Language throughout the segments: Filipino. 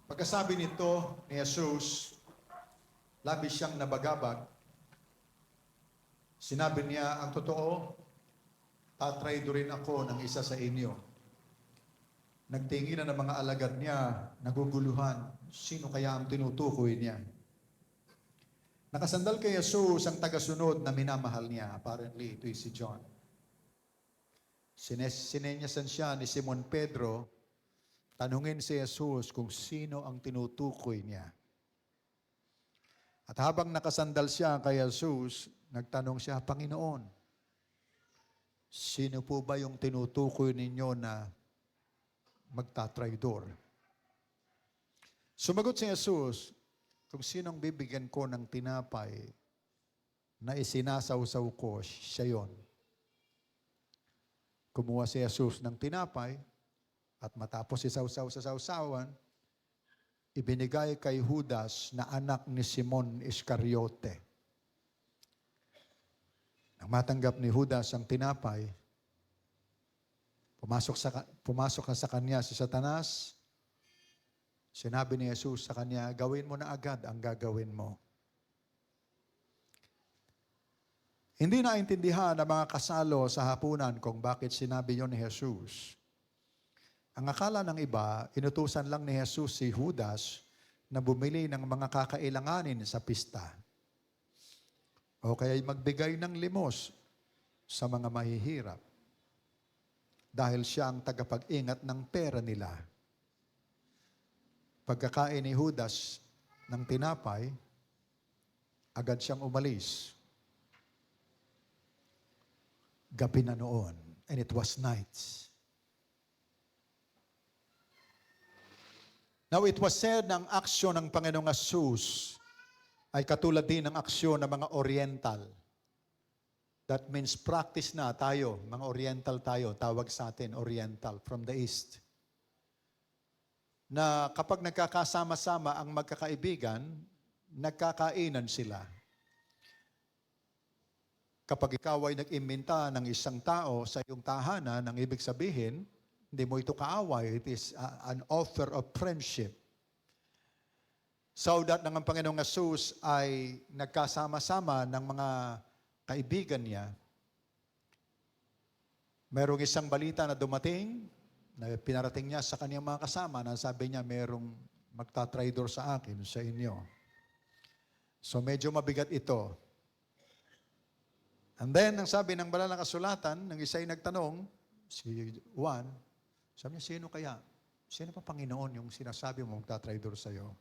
Pagkasabi nito ni Jesus, labis siyang nabagabag. Sinabi niya, ang totoo, tatraydorin ako ng isa sa inyo. Nagtinginan ng mga alagad niya, naguguluhan, sino kaya ang tinutukoy niya? Nakasandal kay Jesus ang tagasunod na minamahal niya. Apparently, ito si John. Sinenyasan siya ni Simon Pedro, tanungin si Jesus kung sino ang tinutukoy niya. At habang nakasandal siya kay Jesus, nagtanong siya, Panginoon, sino po ba yung tinutukoy ninyo na magtatraydor? Sumagot si Jesus, kung sinong bibigyan ko ng tinapay na isinasawsaw ko, siya yon. Kumuha si Jesus ng tinapay at matapos isawsaw sa sawsawan, ibinigay kay Judas na anak ni Simon Iscariote. Nang matanggap ni Judas ang tinapay, pumasok na sa kanya si Satanas. Sinabi ni Jesus sa kanya, gawin mo na agad ang gagawin mo. Hindi naintindihan ng mga kasalo sa hapunan kung bakit sinabi yon ni Jesus. Ang akala ng iba, inutusan lang ni Jesus si Judas na bumili ng mga kakailanganin sa pista. O kaya magbigay ng limos sa mga mahihirap. Dahil siya ang tagapag-ingat ng pera nila. Pagkakain ni Judas ng tinapay, agad siyang umalis. Gabi na noon, and it was night. Now, it was said na ang aksyon ng Panginoong Jesus ay katulad din ng aksyon ng mga Oriental. That means practice na tayo, mga Oriental tayo, tawag sa atin, Oriental, from the East. Na kapag nagkakasama-sama ang magkakaibigan, nagkakainan sila. Kapag ikaw ay nag-imbenta ng isang tao sa iyong tahanan, ang ibig sabihin, hindi mo ito kaaway. It is an offer of friendship. So that ng Panginoong Jesus ay nagkasama-sama ng mga kaibigan niya. Merong isang balita na dumating, na pinarating niya sa kanyang mga kasama, na sabi niya, merong magtatraydor sa akin, sa inyo. So medyo mabigat ito. And then, ang sabi ng banal na kasulatan, ng isa ay nagtanong, si Juan, sabi niya, sino kaya? Sino pa Panginoon yung sinasabi mo magtatraydor sa'yo?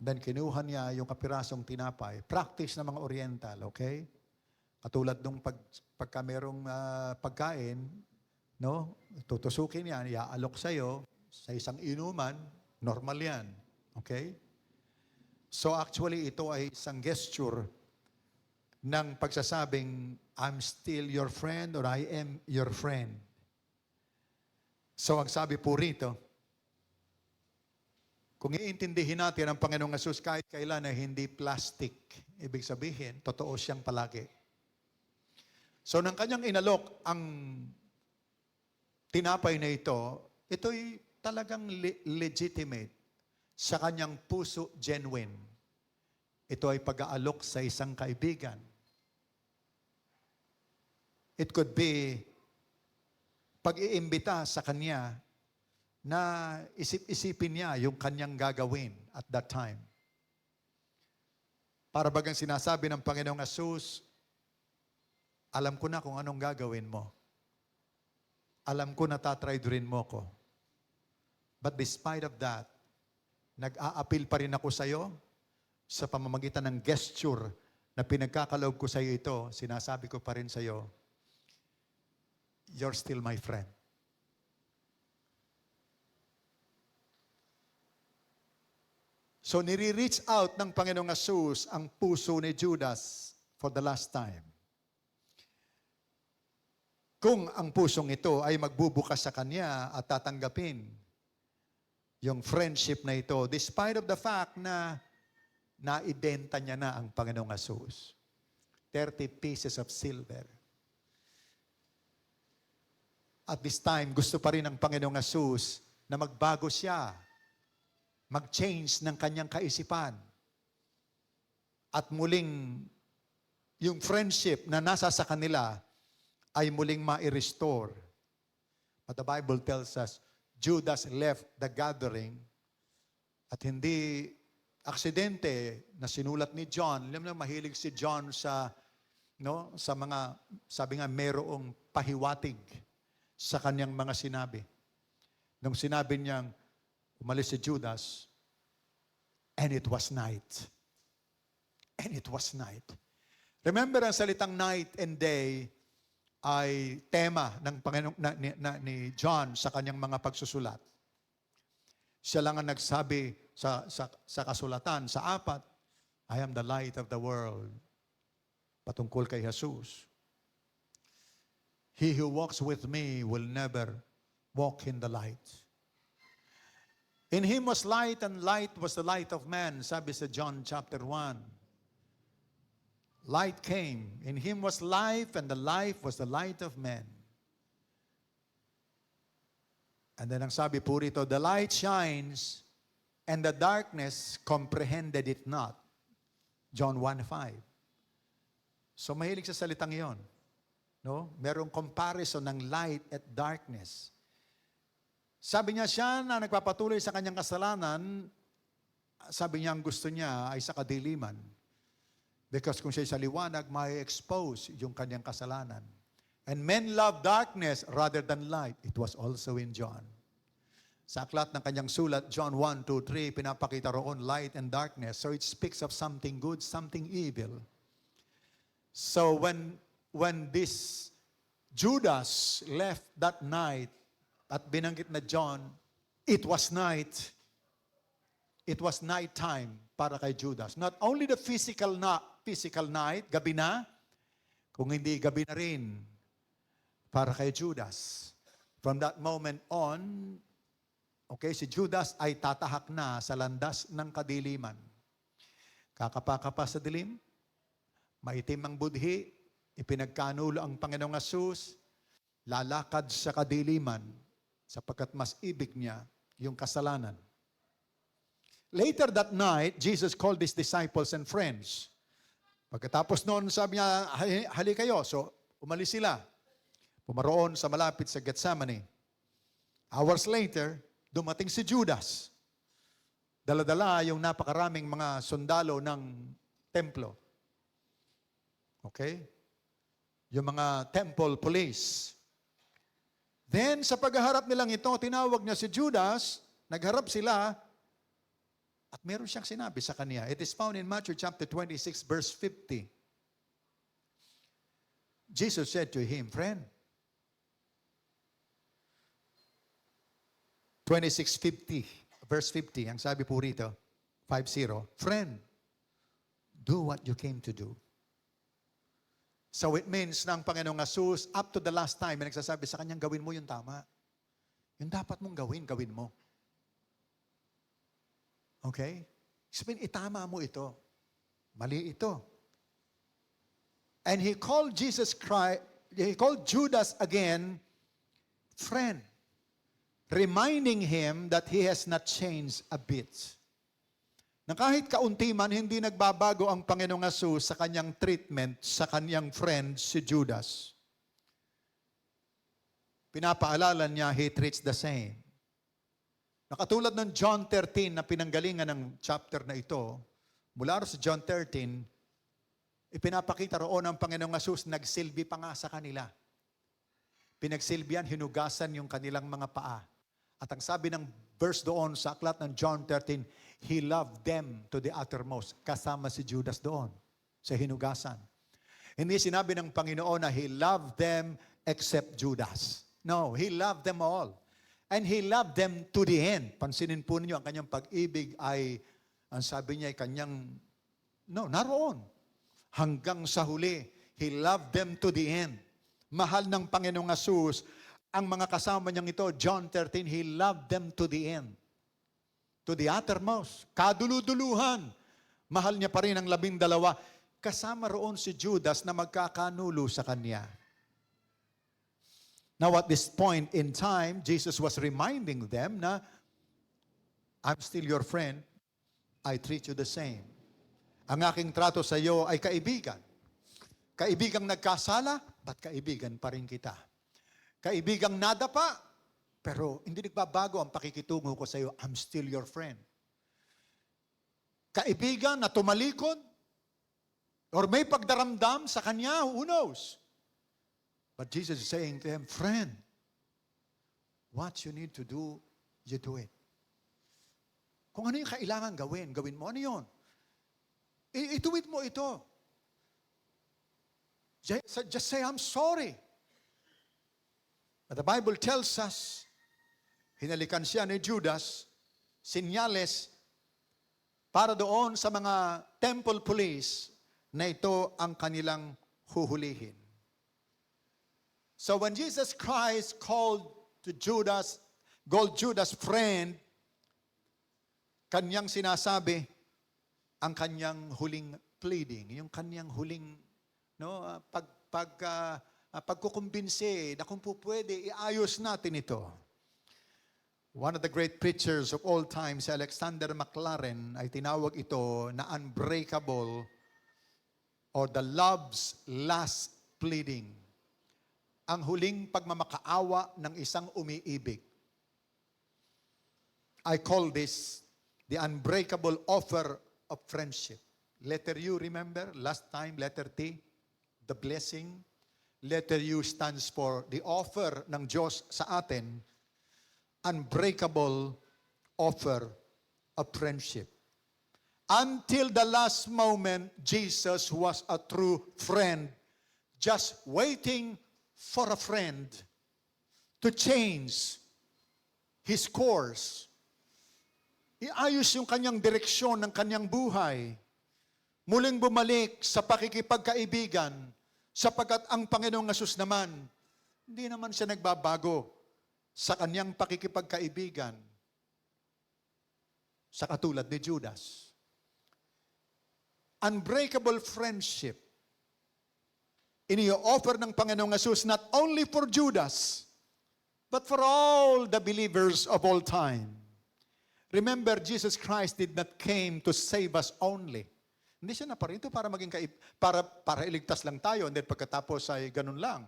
And then, kinuha niya yung kapirasong tinapay. Practice ng mga Oriental, okay? Katulad nung pagka merong pagkain, no? Tutusukin yan, iaalok sa'yo, sa isang inuman, normal yan. Okay? So actually, ito ay isang gesture ng pagsasabing, I'm still your friend or I am your friend. So ang sabi po rito, kung iintindihin natin ang Panginoong Hesus kahit kailan na hindi plastic, ibig sabihin, totoo siyang palagi. So nang kanyang inalok ang tinapay na ito, ito'y talagang legitimate. Sa kanyang puso, genuine. Ito ay pag-aalok sa isang kaibigan. It could be pag-iimbita sa kanya na isip-isipin niya yung kanyang gagawin at that time. Para bagang sinasabi ng Panginoong Hesus, alam ko na kung anong gagawin mo. Alam ko na tatraydorin mo ko. But despite of that, nag-a-appeal pa rin ako sa iyo sa pamamagitan ng gesture na pinagkakaloob ko sa iyo ito, sinasabi ko pa rin sa iyo, you're still my friend. So nire-reach out ng Panginoong Hesus ang puso ni Judas for the last time. Kung ang pusong ito ay magbubukas sa kanya at tatanggapin yung friendship na ito, despite of the fact na naibenta niya na ang Panginoong Hesus. 30 pieces of silver. At this time, gusto pa rin ng Panginoong Hesus na magbago siya mag-change ng kanyang kaisipan. At muling, yung friendship na nasa sa kanila ay muling ma-restore. But the Bible tells us, Judas left the gathering at hindi aksidente na sinulat ni John. Alam mo, mahilig si John sa mga, sabi nga, merong pahiwatig sa kanyang mga sinabi. Nung sinabi niyang, umalis si Judas, and it was night. And it was night. Remember, ang salitang night and day ay tema ng Panginoon ni John sa kanyang mga pagsusulat. Siya lang ang nagsabi sa kasulatan, sa 4, I am the light of the world. Patungkol kay Jesus. He who walks with me will never walk in the light. In him was light, and light was the light of man, sabi sa John chapter 1. Light came. In him was life, and the life was the light of men. And then ang sabi po rito, the light shines, and the darkness comprehended it not. John 1:5. So mahilig sa salitang iyon. No? Merong comparison ng light at darkness. Sabi niya, siya na nagpapatuloy sa kanyang kasalanan, sabi niya ang gusto niya ay sa kadiliman. Because kung siya sa liwanag, may expose yung kanyang kasalanan. And men love darkness rather than light. It was also in John. Sa aklat ng kanyang sulat, John 1, 2, 3, pinapakita roon light and darkness. So it speaks of something good, something evil. So when this Judas left that night at binanggit na John, it was night. It was night time para kay Judas. Not only the physical night, gabi na, kung hindi gabi na rin para kay Judas. From that moment on, okay, si Judas ay tatahak na sa landas ng kadiliman. Kakapakapa sa dilim, maitim ang budhi, ipinagkanulo ang Panginoong Hesus, lalakad sa kadiliman sapagkat mas ibig niya yung kasalanan. Later that night, Jesus called his disciples and friends. Pagkatapos noon, sabi niya, hali kayo. So, umalis sila. Pumaroon sa malapit sa Gethsemane. Hours later, dumating si Judas. Dala-dala yung napakaraming mga sundalo ng templo. Okay? Yung mga temple police. Then, sa pagharap nilang ito, tinawag niya si Judas, nagharap sila, at meron siyang sinabi sa kanya. It is found in Matthew chapter 26, verse 50. Jesus said to him, friend, 26:50, verse 50, ang sabi po rito, 50, friend, do what you came to do. So it means na ang Panginoong Hesus, up to the last time, may nagsasabi sa kanyang, gawin mo yung tama. Yung dapat mong gawin mo. Okay? Sabihin, itama mo ito. Mali ito. And he called Judas again, friend, reminding him that he has not changed a bit. Na kahit kaunti man, hindi nagbabago ang Panginoong Hesus sa kanyang treatment sa kanyang friend, si Judas. Pinapaalala niya, he treats the same. Nakatulad ng John 13 na pinanggalingan ng chapter na ito, mula sa John 13, ipinapakita roon ang Panginoong Hesus, nagsilbi pa nga sa kanila. Pinagsilbihan, hinugasan yung kanilang mga paa. At ang sabi ng verse doon sa aklat ng John 13, he loved them to the uttermost. Kasama si Judas doon sa hinugasan. Hindi sinabi ng Panginoon na he loved them except Judas. No, he loved them all. And he loved them to the end. Pansinin po ninyo, ang kanyang pag-ibig ay, ang sabi niya ay kanyang, naroon. Hanggang sa huli, he loved them to the end. Mahal ng Panginoong Hesus, ang mga kasama niyang ito, John 13, he loved them to the end. To the uttermost. Kaduluduluhan. Mahal niya pa rin ang 12. Kasama roon si Judas na magkakanulo sa kanya. Now at this point in time, Jesus was reminding them na I'm still your friend. I treat you the same. Ang aking trato sa iyo ay kaibigan. Kaibigang nagkasala, ba't kaibigan pa rin kita? Kaibigang nadapa, pero hindi nagbabago ang pakikitungo ko sa iyo. I'm still your friend. Kaibigan na tumalikod, or may pagdaramdam sa kanya, who knows? But Jesus is saying to him, friend, what you need to do, you do it. Kung ano yung kailangan gawin, gawin mo. Ano yun? Ituwid mo ito. Just say, I'm sorry. But the Bible tells us, hinalikan siya ni Judas, sinyales, para doon sa mga temple police, na ito ang kanilang huhulihin. So when Jesus Christ called Judas friend, kanyang sinasabi ang kanyang huling pleading, yung kanyang huling pagkukumbinsi na kung po pwede, iayos natin ito. One of the great preachers of all time, si Alexander McLaren, ay tinawag ito na unbreakable or the love's last pleading. Ang huling pagmamakaawa ng isang umiibig. I call this the unbreakable offer of friendship. Letter U, remember? Last time, letter T, the blessing. Letter U stands for the offer ng Diyos sa atin, unbreakable offer of friendship. Until the last moment, Jesus was a true friend, just waiting for a friend to change his course. Iayos yung kanyang direksyon ng kanyang buhay. Muling bumalik sa pakikipagkaibigan, sapagkat ang Panginoong Hesus naman, hindi naman siya nagbabago sa kanyang pakikipagkaibigan sa katulad ni Judas. Unbreakable friendship. Ini-offer ng Panginoong Hesus not only for Judas, but for all the believers of all time. Remember, Jesus Christ did not came to save us only. Hindi siya naparito para maging para iligtas lang tayo, and then pagkatapos ay ganun lang.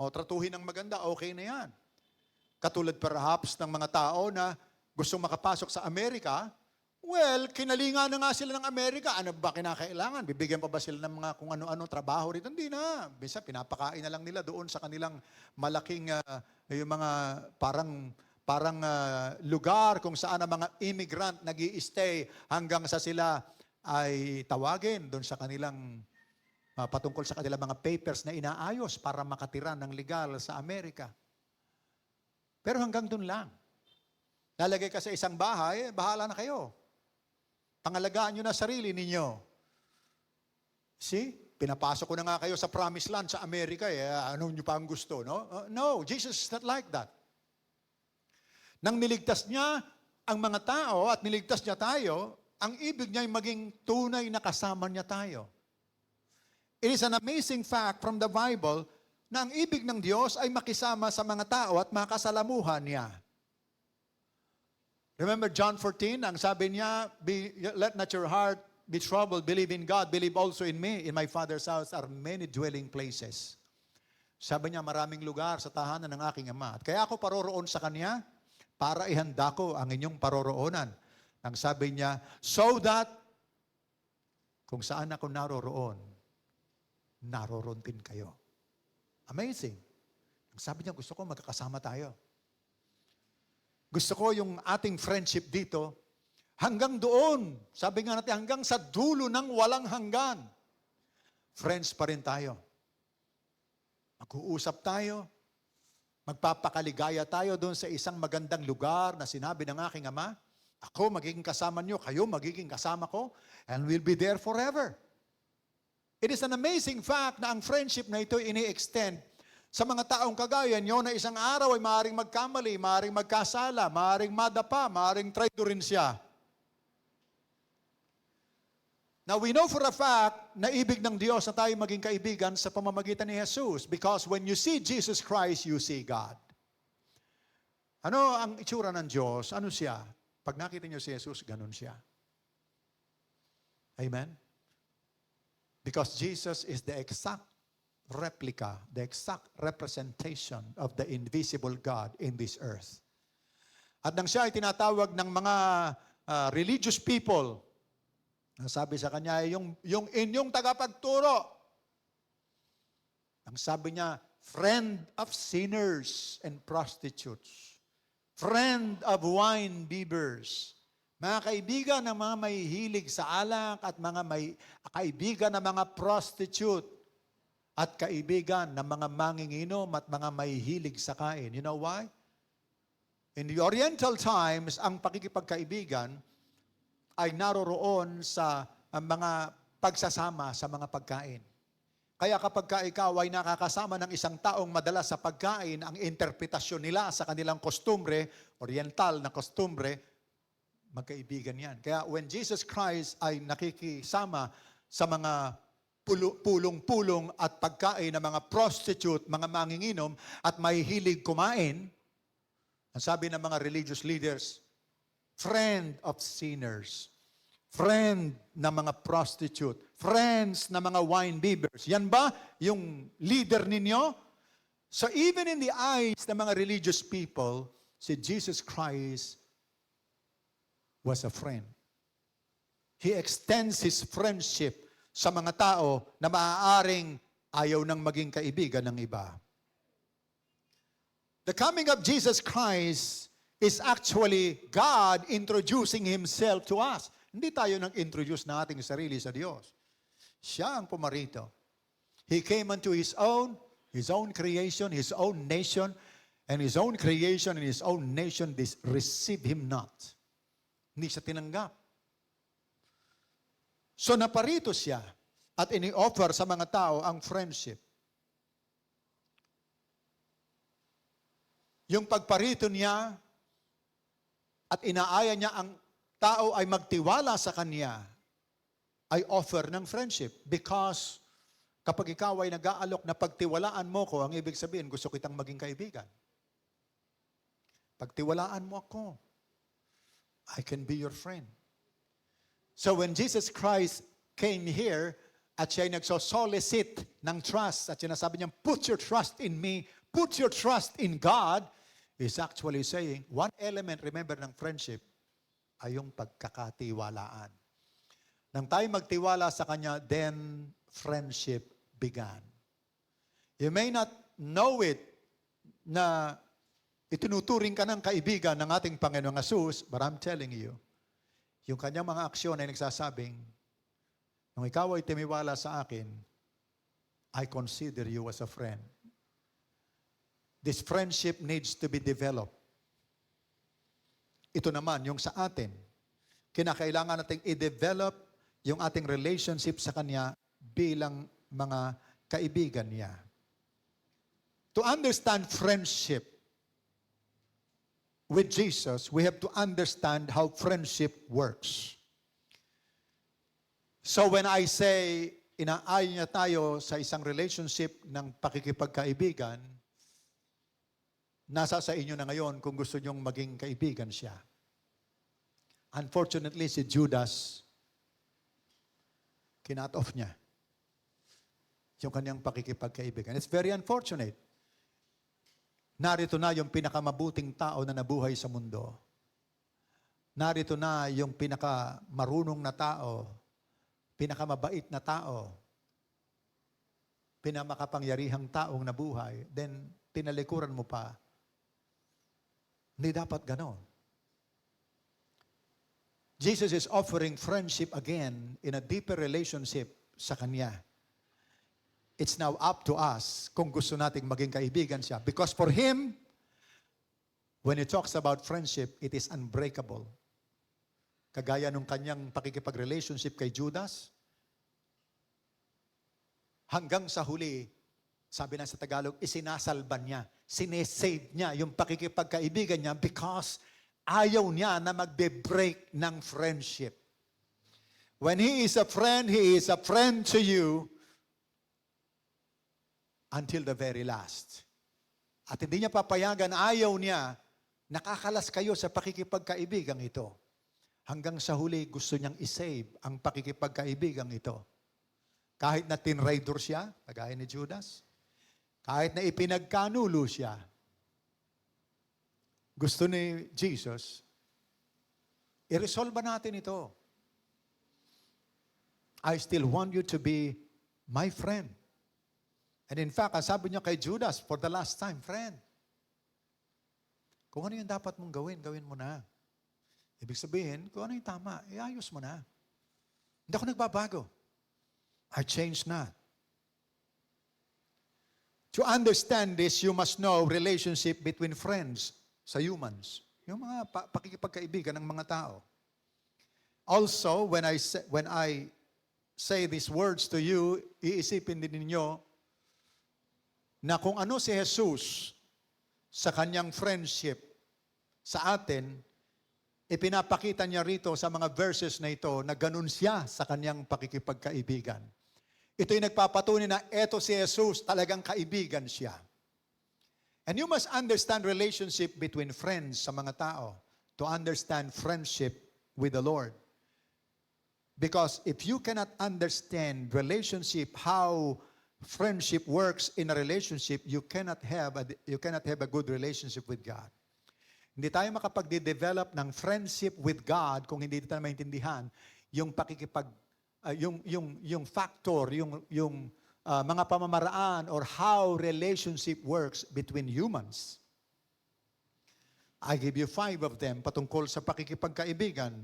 O tratuhin ng maganda, okay na yan. Katulad perhaps ng mga tao na gustong makapasok sa Amerika, well, kinalingan na nga sila ng Amerika. Ano ba kinakailangan? Bibigyan pa ba sila ng mga kung ano-ano trabaho rito? Hindi na. Bisa pinapakain na lang nila doon sa kanilang malaking yung mga parang lugar kung saan ang mga immigrant nag-i-stay hanggang sa sila ay tawagin doon sa kanilang patungkol sa kanilang mga papers na inaayos para makatira ng legal sa Amerika. Pero hanggang doon lang. Lalagay ka sa isang bahay, bahala na kayo. Pangalagaan nyo na sarili ninyo. See? Pinapasok ko na nga kayo sa promised land sa Amerika. Ano nyo pa ang gusto, no? No, Jesus is not like that. Nang niligtas niya ang mga tao at niligtas niya tayo, ang ibig niya ay maging tunay na kasama niya tayo. It is an amazing fact from the Bible na ang ibig ng Diyos ay makisama sa mga tao at makasalamuhan niya. Remember John 14, ang sabi niya, let not your heart be troubled, believe in God, believe also in me. In my Father's house are many dwelling places. Sabi niya, maraming lugar sa tahanan ng aking Ama. At kaya ako paroroon sa Kanya para ihanda ko ang inyong paroroonan. Ang sabi niya, so that kung saan ako naroroon, naroroon din kayo. Amazing. Ang sabi niya, gusto ko magkakasama tayo. Gusto ko yung ating friendship dito, hanggang doon, sabi nga natin, hanggang sa dulo ng walang hanggan. Friends pa rin tayo. Mag-uusap tayo, magpapakaligaya tayo doon sa isang magandang lugar na sinabi ng aking Ama, ako magiging kasama nyo, kayo magiging kasama ko, and we'll be there forever. It is an amazing fact na ang friendship na ito ini-extend sa mga taong kagaya nyo na isang araw ay maaaring magkamali, maaaring magkasala, maaaring madapa, maaaring traidorin siya. Now, we know for a fact na ibig ng Diyos na tayo maging kaibigan sa pamamagitan ni Jesus because when you see Jesus Christ, you see God. Ano ang itsura ng Diyos? Ano siya? Pag nakita niyo si Jesus, ganun siya. Amen? Because Jesus is the exact replica, the exact representation of the invisible God in this earth. At nang siya ay tinatawag ng mga religious people, sabi sa kanya, yung inyong tagapagturo, ang sabi niya, friend of sinners and prostitutes, friend of wine bibbers, mga kaibigan ng mga mahihilig sa alak at mga kaibigan ng mga prostitute at kaibigan ng mga manginginom at mga mahihilig sa kain. You know why? In the Oriental times, ang pakikipagkaibigan ay naroroon sa mga pagsasama sa mga pagkain. Kaya kapag ikaw ay nakakasama ng isang taong madalas sa pagkain, ang interpretasyon nila sa kanilang kostumbre, oriental na kostumbre, magkaibigan yan. Kaya when Jesus Christ ay nakikisama sa mga pulong-pulong at pagkain ng mga prostitute, mga manginginom, at mahihilig kumain, ang sabi ng mga religious leaders, friend of sinners, friend na mga prostitute, friends na mga wine bibbers. Yan ba yung leader ninyo? So even in the eyes ng mga religious people, si Jesus Christ was a friend. He extends His friendship sa mga tao na maaaring ayaw nang maging kaibigan ng iba. The coming of Jesus Christ is actually God introducing Himself to us. Hindi tayo nag-introduce na ating sarili sa Diyos. Siya ang pumarito. He came unto His own creation, His own nation, and His own creation and His own nation receive Him not. Hindi siya tinanggap. So naparito siya at ini-offer sa mga tao ang friendship. Yung pagparito niya at inaaya niya ang tao ay magtiwala sa kanya, ay offer ng friendship. Because kapag ikaw ay nag-aalok na pagtiwalaan mo ko, ang ibig sabihin, gusto kitang maging kaibigan. Pagtiwalaan mo ako, I can be your friend. So when Jesus Christ came here, at siya ay nagsosolicit ng trust, at sinasabi niya, put your trust in me, put your trust in God, is actually saying, one element, remember, ng friendship, ay yung pagkakatiwalaan. Nang tayo magtiwala sa Kanya, then friendship began. You may not know it na itinuturing ka ng kaibigan ng ating Panginoong Hesus, but I'm telling you, yung Kanyang mga aksyon ay nagsasabing, nung ikaw ay timiwala sa akin, I consider you as a friend. This friendship needs to be developed. Ito naman, yung sa atin, kinakailangan nating i-develop yung ating relationship sa Kanya bilang mga kaibigan niya. To understand friendship with Jesus, we have to understand how friendship works. So when I say, inaaya niya tayo sa isang relationship ng pakikipagkaibigan, nasa sa inyo na ngayon kung gusto nyong maging kaibigan siya. Unfortunately, si Judas, kinat off niya yung kanyang pakikipagkaibigan. It's very unfortunate. Narito na yung pinakamabuting tao na nabuhay sa mundo. Narito na yung pinakamarunong na tao, pinakamabait na tao, pinamakapangyarihang taong nabuhay, then tinalikuran mo pa. Hindi dapat ganon. Jesus is offering friendship again in a deeper relationship sa Kanya. It's now up to us kung gusto nating maging kaibigan siya. Because for Him, when He talks about friendship, it is unbreakable. Kagaya nung kanyang pakikipag-relationship kay Judas, hanggang sa huli, sabi na sa Tagalog, isinasalban niya, sinesave niya yung pakikipagkaibigan niya because ayaw niya na magbe-break ng friendship. When He is a friend to you until the very last. At hindi niya papayagan, ayaw niya Nakakalas kayo sa pakikipagkaibigang ito. Hanggang sa huli, gusto niyang isave ang pakikipagkaibigang ito. Kahit na tinraidor siya, kagaya ni Judas, kahit na ipinagkanulo siya, gusto ni Jesus, i-resolve natin ito. I still want you to be my friend. And in fact, sabi niya kay Judas, for the last time, friend, kung ano yung dapat mong gawin, gawin mo na. Ibig sabihin, kung ano yung tama, iayos mo na. Hindi ako nagbabago. I changed na. To understand this, you must know relationship between friends sa humans. Yung mga pakikipagkaibigan ng mga tao. Also, when I say these words to you, iisipin din ninyo na kung ano si Jesus sa kanyang friendship sa atin, ipinapakita niya rito sa mga verses na ito na ganun siya sa kanyang pakikipagkaibigan. Ito'y nagpapatunay na eto si Jesus, talagang kaibigan siya. And you must understand relationship between friends sa mga tao to understand friendship with the Lord. Because if you cannot understand relationship, how friendship works in a relationship, you cannot have a good relationship with God. Hindi tayo makapag-develop ng friendship with God kung hindi tayo maintindihan yung yung factor, yung mga pamamaraan or how relationship works between humans. I give you 5 of them patungkol sa pakikipagkaibigan.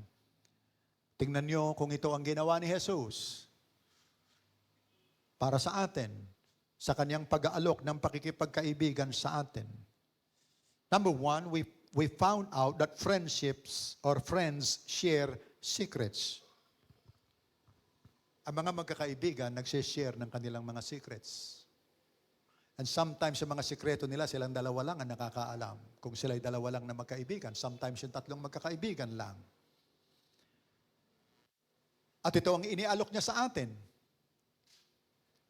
Tingnan nyo kung ito ang ginawa ni Jesus para sa atin, sa kanyang pag-aalok ng pakikipagkaibigan sa atin. Number 1, we found out that friendships or friends share secrets. Ang mga magkakaibigan nagsishare ng kanilang mga secrets. And sometimes yung mga sikreto nila, silang dalawa lang ang nakakaalam. Kung sila'y dalawa lang na magkaibigan, sometimes yung 3 magkakaibigan lang. At ito ang inialok niya sa atin.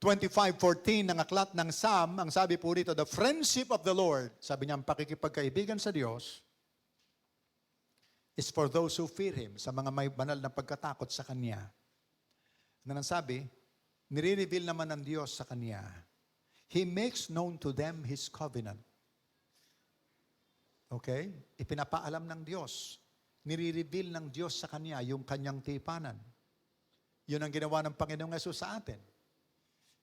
25:14 ng aklat ng Psalm, ang sabi po dito, the friendship of the Lord, sabi niya, ang pakikipagkaibigan sa Diyos, is for those who fear Him, sa mga may banal na pagkatakot sa Kanya. Ang sabi, nire-reveal naman ng Diyos sa Kanya. He makes known to them His covenant. Okay? Ipinapaalam ng Diyos. Nire-reveal ng Diyos sa Kanya yung Kanyang tipanan. Yun ang ginawa ng Panginoong Yesus sa atin.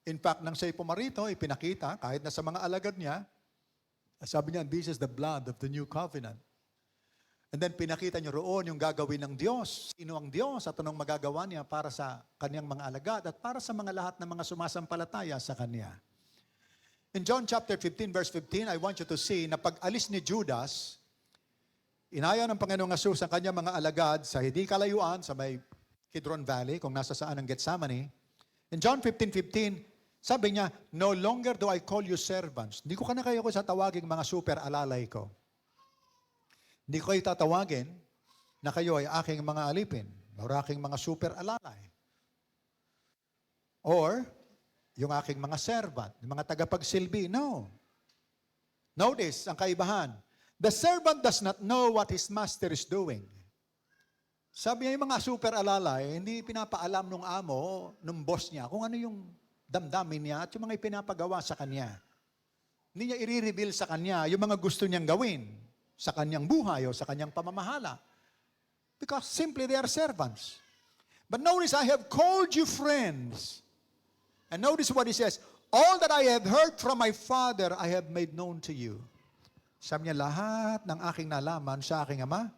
In fact, nang siya'y pumarito, ipinakita, kahit na sa mga alagad niya, sabi niya, this is the blood of the new covenant. And then pinakita niya roon yung gagawin ng Diyos. Sino ang Diyos at anong magagawa niya para sa Kanyang mga alagad at para sa mga lahat ng mga sumasampalataya sa Kanya. In John chapter 15, verse 15, I want you to see na pag-alis ni Judas, inaya ng Panginoong Yesus ang Kanyang mga alagad sa hindi kalayuan, sa may Kidron Valley, kung nasa saan ang Gethsemane. In John 15:15, sabi niya, no longer do I call you servants. Hindi ko na kayo sa tawagin mga super alalay ko. Hindi ko kayo tatawagin na kayo ay aking mga alipin o aking mga super alalay. Or, yung aking mga servant, yung mga tagapagsilbi. No. Notice ang kaibahan. The servant does not know what his master is doing. Sabi niya, yung mga super alalay, hindi pinapaalam ng amo, ng boss niya, kung ano yung damdamin niya at yung mga ipinapagawa sa kanya. Hindi niya i-reveal sa kanya yung mga gusto niyang gawin sa kanyang buhay o sa kanyang pamamahala. Because simply they are servants. But notice, I have called you friends. And notice what he says, all that I have heard from my Father, I have made known to you. Sabi niya, lahat ng aking nalaman sa aking Ama,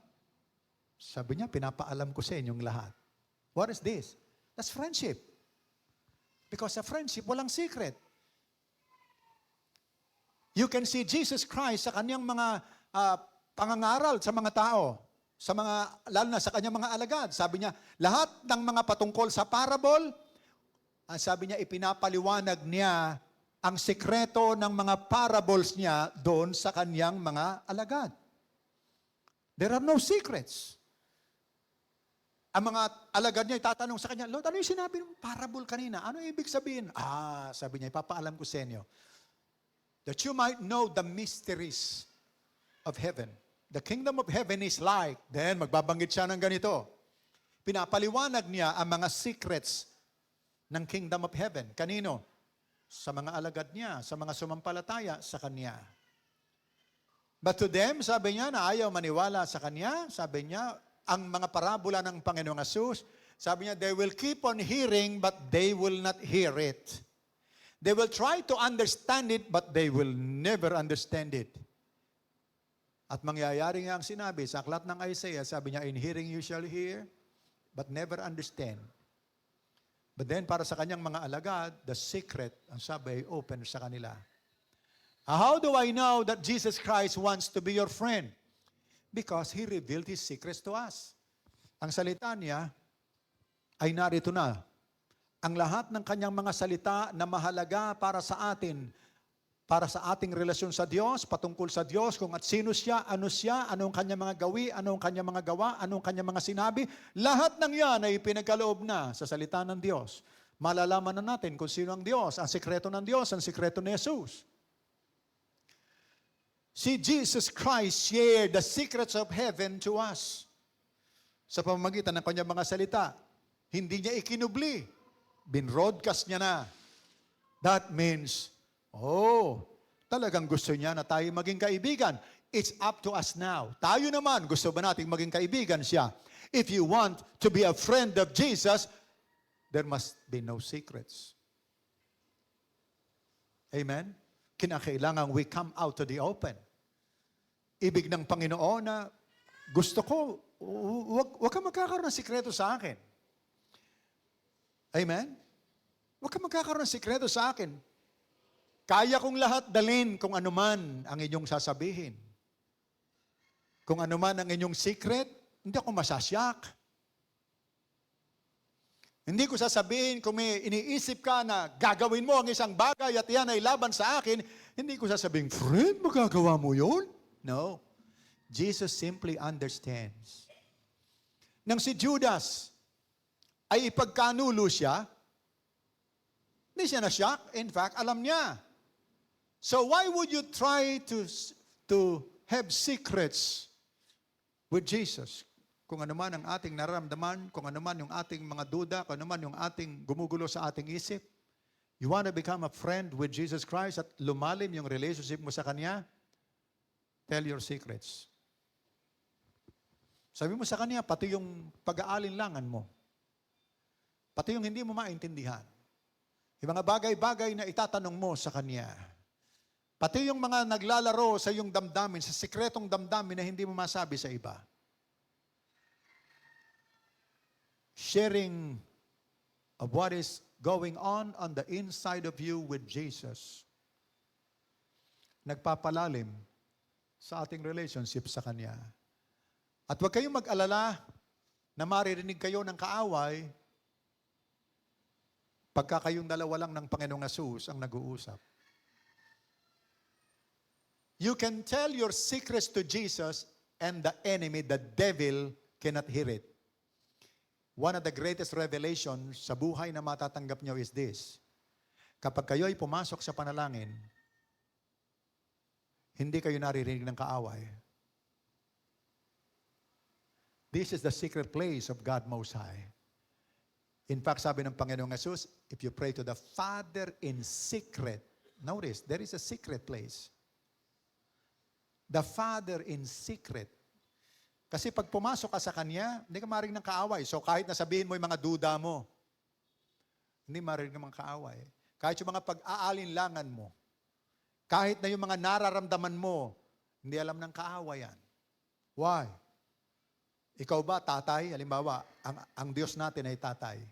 sabi niya, pinapaalam ko sa inyong lahat. What is this? That's friendship. Because sa friendship, walang secret. You can see Jesus Christ sa kanyang mga pangangaral sa mga tao, sa mga, lalo na sa kanyang mga alagad. Sabi niya, lahat ng mga patungkol sa parable, sabi niya, ipinapaliwanag niya ang sekreto ng mga parables niya doon sa kanyang mga alagad. There are no secrets. Ang mga alagad niya itatanong sa kanya, Lord, ano yung sinabi ng parable kanina? Ano ibig sabihin? Sabi niya, ipapaalam ko sa inyo. That you might know the mysteries of heaven. the kingdom of heaven is like, then magbabanggit siya ng ganito. Pinapaliwanag niya ang mga secrets ng kingdom of heaven. Kanino? Sa mga alagad niya, sa mga sumampalataya sa Kanya. But to them, sabi niya, na ayaw maniwala sa Kanya, sabi niya, ang mga parabola ng Panginoong Hesus, sabi niya, they will keep on hearing, but they will not hear it. They will try to understand it, but they will never understand it. At mangyayari nga ang sinabi sa aklat ng Isaiah, sabi niya, in hearing you shall hear, but never understand. But then, para sa kanyang mga alagad, the secret, ang sabi, open sa kanila. How do I know that Jesus Christ wants to be your friend? Because He revealed His secrets to us. Ang salita niya ay narito na. Ang lahat ng kanyang mga salita na mahalaga para sa atin, para sa ating relasyon sa Diyos, patungkol sa Diyos, kung at sino siya, anong kanyang mga gawi, anong kanyang mga gawa, anong kanyang mga sinabi, lahat ng yan ay pinagkaloob na sa salita ng Diyos. Malalaman na natin kung sino ang Diyos, ang sikreto ng Diyos, ang sikreto ni Jesus. Si Jesus Christ shared the secrets of heaven to us. Sa pamamagitan ng kanyang mga salita, hindi niya ikinubli. Binroadcast niya na. That means, talagang gusto niya na tayo maging kaibigan. It's up to us now. Tayo naman, gusto ba nating maging kaibigan siya? If you want to be a friend of Jesus, there must be no secrets. Amen? Kinakailangan we come out to the open. Ibig ng Panginoon na gusto ko, wag ka magkakaroon ng sikreto sa akin. Amen? Huwag ka magkakaroon ng sikreto sa akin. Kaya kong lahat dalhin kung ano man ang inyong sasabihin. Kung ano man ang inyong secret, hindi ako masasyak. Hindi ko sasabihin kung may iniisip ka na gagawin mo ang isang bagay at yan ay laban sa akin, hindi ko sasabihin, friend, magagawa mo yun? No. Jesus simply understands. Nang si Judas ay ipagkanulo siya, hindi siya na-shock. In fact, alam niya. So why would you try to have secrets with Jesus? Kung ano man ang ating nararamdaman, kung ano man yung ating mga duda, kung ano man yung ating gumugulo sa ating isip, you want to become a friend with Jesus Christ at lumalim yung relationship mo sa Kanya, tell your secrets. Sabi mo sa Kanya, pati yung pag-aalinlangan mo, pati yung hindi mo maintindihan, yung mga bagay-bagay na itatanong mo sa Kanya, pati yung mga naglalaro sa iyong damdamin, sa sikretong damdamin na hindi mo masabi sa iba. Sharing of what is going on the inside of you with Jesus, nagpapalalim sa ating relationship sa Kanya. At huwag kayong mag-alala na maririnig kayo ng kaaway pagka kayong dalawa lang ng Panginoong Hesus ang nag-uusap. You can tell your secrets to Jesus and the enemy, the devil, cannot hear it. One of the greatest revelations sa buhay na matatanggap nyo is this. Kapag kayo ay pumasok sa panalangin, hindi kayo naririnig ng kaaway. This is the secret place of God Most High. In fact, sabi ng Panginoong Hesus, if you pray to the Father in secret, notice, there is a secret place. The Father in secret. Kasi pag pumasok ka sa Kanya, hindi ka marinig ng kaaway. So kahit nasabihin mo yung mga duda mo, hindi marinig ng mga kaaway. Kahit yung mga pag-aalinlangan mo, kahit na yung mga nararamdaman mo, hindi alam ng kaaway yan. Why? Ikaw ba, tatay? Halimbawa, ang Diyos natin ay tatay.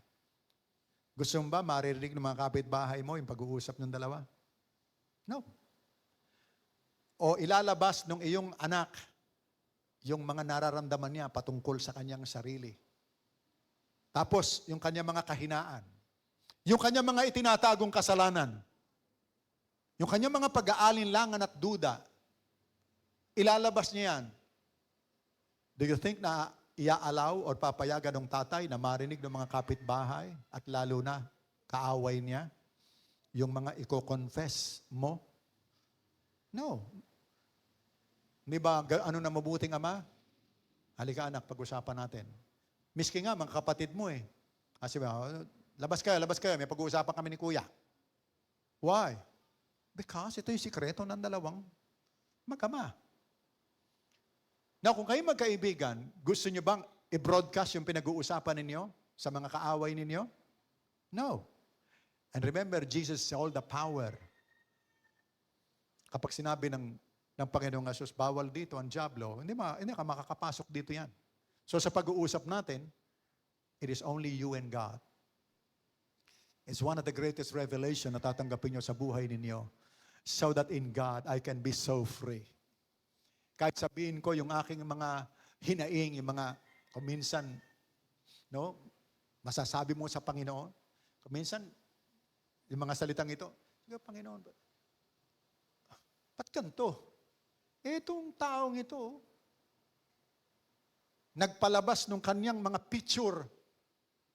Gusto mo ba maririnig ng mga kapitbahay mo yung pag-uusap ng dalawa? No. O ilalabas ng iyong anak yung mga nararamdaman niya patungkol sa kanyang sarili. Tapos, yung kanyang mga kahinaan. Yung kanyang mga itinatagong kasalanan. Yung kanyang mga pag-aalinlangan at duda. Ilalabas niya yan. Do you think na ia-allow or papayagan ng tatay na marinig ng mga kapitbahay at lalo na kaaway niya yung mga i-confess mo? No. Di ba, ano na mabuting ama? Halika anak, pag-usapan natin. Miski nga, mga kapatid mo eh. Kasi ba, labas kayo, may pag-uusapan kami ni kuya. Why? Because ito yung sikreto ng dalawang mag-ama. Now, kung kayo magkaibigan, gusto nyo bang i-broadcast yung pinag-uusapan ninyo sa mga kaaway ninyo? No. And remember, Jesus has all the power. Kapag sinabi ng Panginoong Jesus, bawal dito ang diablo, hindi ka makakapasok dito yan. So sa pag-uusap natin, it is only you and God. It's one of the greatest revelation na tatanggapin nyo sa buhay ninyo. So that in God, I can be so free. Kahit sabihin ko yung aking mga hinaing, yung mga, kuminsan, no, masasabi mo sa Panginoon, kuminsan, yung mga salitang ito, Panginoon, ba't ganito? Itong taong ito, nagpalabas ng kanyang mga picture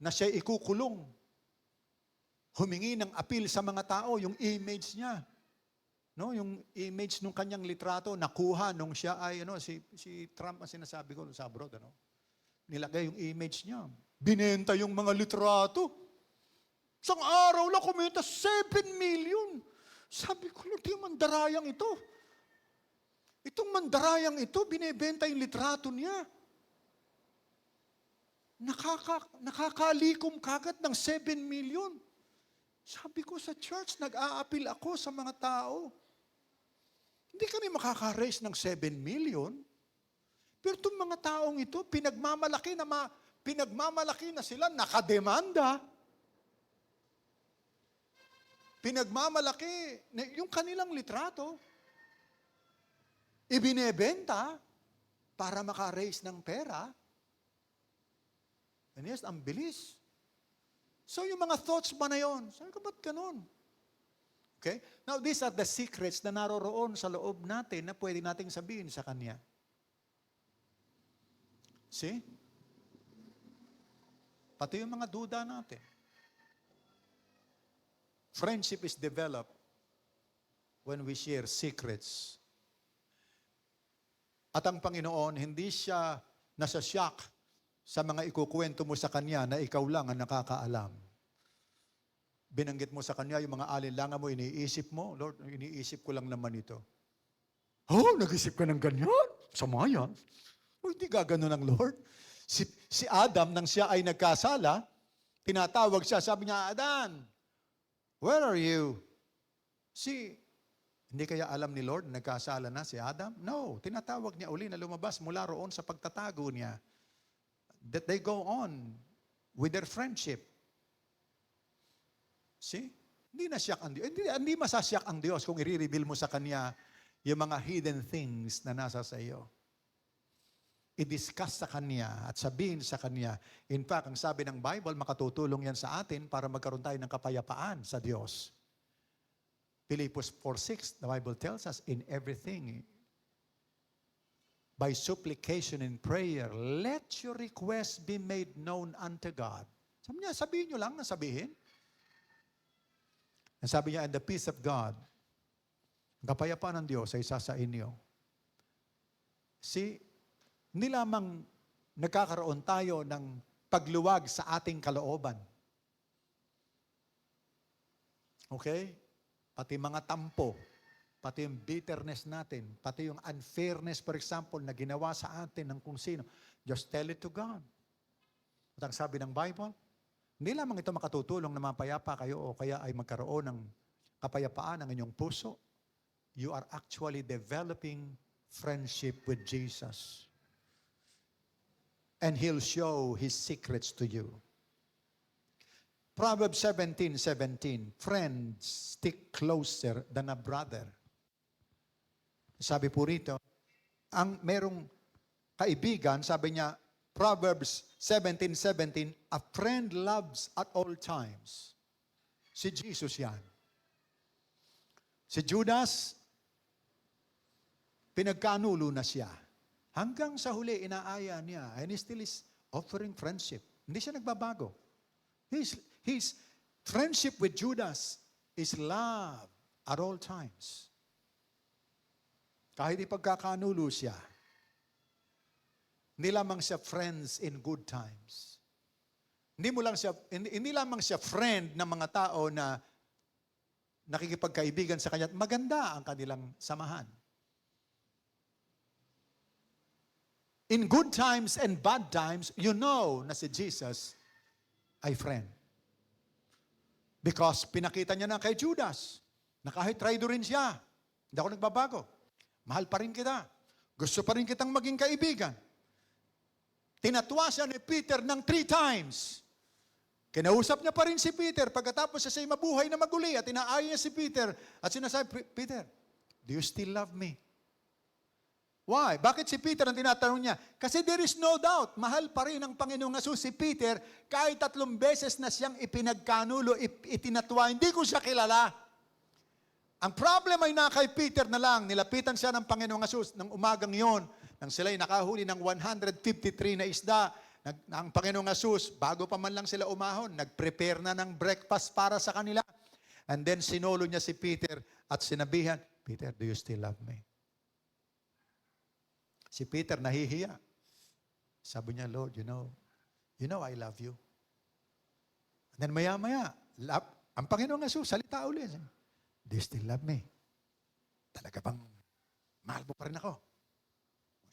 na siya ikukulong. Humingi ng appeal sa mga tao, yung image niya. No, yung image ng kanyang litrato nakuha nung siya ay si Trump ang sinasabi ko sa abroad, nilagay yung image niya. Binenta yung mga litrato. Isang araw lang kumita 7 million. Sabi ko, Lord, yung mandarayang ito. Itong mandarayang ito, binebenta yung litrato niya. Nakakalikom kagad ng 7 million. Sabi ko sa church, nag-a-appeal ako sa mga tao. Hindi kami makaka-raise ng 7 million. Pero itong mga taong ito, pinagmamalaki na sila, nakademanda. Pinagmamalaki, yung kanilang litrato, ibinebenta para maka-raise ng pera. And yes, ang bilis. So yung mga thoughts ba na yun? Sabi ko, ba't ganun? Okay? Now, these are the secrets na naroroon sa loob natin na pwede nating sabihin sa Kanya. See? Pati yung mga duda natin. Friendship is developed when we share secrets. At ang Panginoon, hindi siya nasa-shock sa mga ikukwento mo sa Kanya na ikaw lang ang nakakaalam. Binanggit mo sa Kanya yung mga alinlangan mo, iniisip mo, Lord, iniisip ko lang naman ito. Oh, nag-isip ka ng ganyan? Sama yan. Oh, hindi gagano ng Lord. Si Adam, nang siya ay nagkasala, tinatawag siya, sabi niya, Adan, where are you? Hindi kaya alam ni Lord, nagkasala na si Adam? No, tinatawag niya uli na lumabas mula roon sa pagtatago niya. That they go on with their friendship. See? Hindi nasyak ang Diyos. Hindi masasyak ang Diyos kung i-reveal mo sa Kanya yung mga hidden things na nasa sa iyo. I-discuss sa Kanya at sabihin sa Kanya. In fact, ang sabi ng Bible, makatutulong yan sa atin para magkaroon tayo ng kapayapaan sa Diyos. Philippians 4:6, the Bible tells us, in everything, by supplication and prayer, let your requests be made known unto God. Sabi niya, sabihin nyo lang na sabihin. And sabi niya, and the peace of God, ang kapayapaan ng Diyos ay isa sa inyo. Hindi lamang nagkakaroon tayo ng pagluwag sa ating kalooban. Okay? Pati mga tampo, pati yung bitterness natin, pati yung unfairness, for example, na ginawa sa atin ng kung sino, just tell it to God. At ang sabi ng Bible, hindi lamang ito makatutulong na mapayapa kayo o kaya ay magkaroon ng kapayapaan ng inyong puso. You are actually developing friendship with Jesus. And He'll show His secrets to you. Proverbs 17:17, friends stick closer than a brother. Sabi po rito, ang merong kaibigan, sabi niya, Proverbs 17:17, a friend loves at all times. Si Jesus yan. Si Judas, pinagkanulo na siya. Hanggang sa huli, inaaya niya. And he still is offering friendship. Hindi siya nagbabago. His friendship with Judas is love at all times. Kahit ipagkakanulo siya, hindi lamang siya friends in good times. Hindi lamang siya friend ng mga tao na nakikipagkaibigan sa kanya at maganda ang kanilang samahan. In good times and bad times, you know na si Jesus ay friend. Because pinakita niya na kay Judas na kahit traitor rin siya, hindi ako nagbabago. Mahal pa rin kita. Gusto pa rin kitang maging kaibigan. Tinatwa siya ni Peter ng 3 times. Kinausap niya pa rin si Peter pagkatapos siya mabuhay na maguli at inaaya niya si Peter at sinasabi, Peter, do you still love me? Why? Bakit si Peter ang tinatanong niya? Kasi there is no doubt, mahal pa rin ng Panginoong Hesus si Peter kahit 3 beses na siyang ipinagkanulo, itinatwa, hindi ko siya kilala. Ang problem ay na kay Peter na lang, nilapitan siya ng Panginoong Hesus ng umagang yon, nang sila'y nakahuli ng 153 na isda, ang Panginoong Hesus, bago pa man lang sila umahon, nag-prepare na ng breakfast para sa kanila. And then sinolo niya si Peter at sinabihan, Peter, do you still love me? Si Peter nahihiya. Sabi niya, Lord, you know I love you. And then maya-maya, ang Panginoong Hesus, salita ulit. Do you still love me? Talaga bang mahal mo pa rin ako?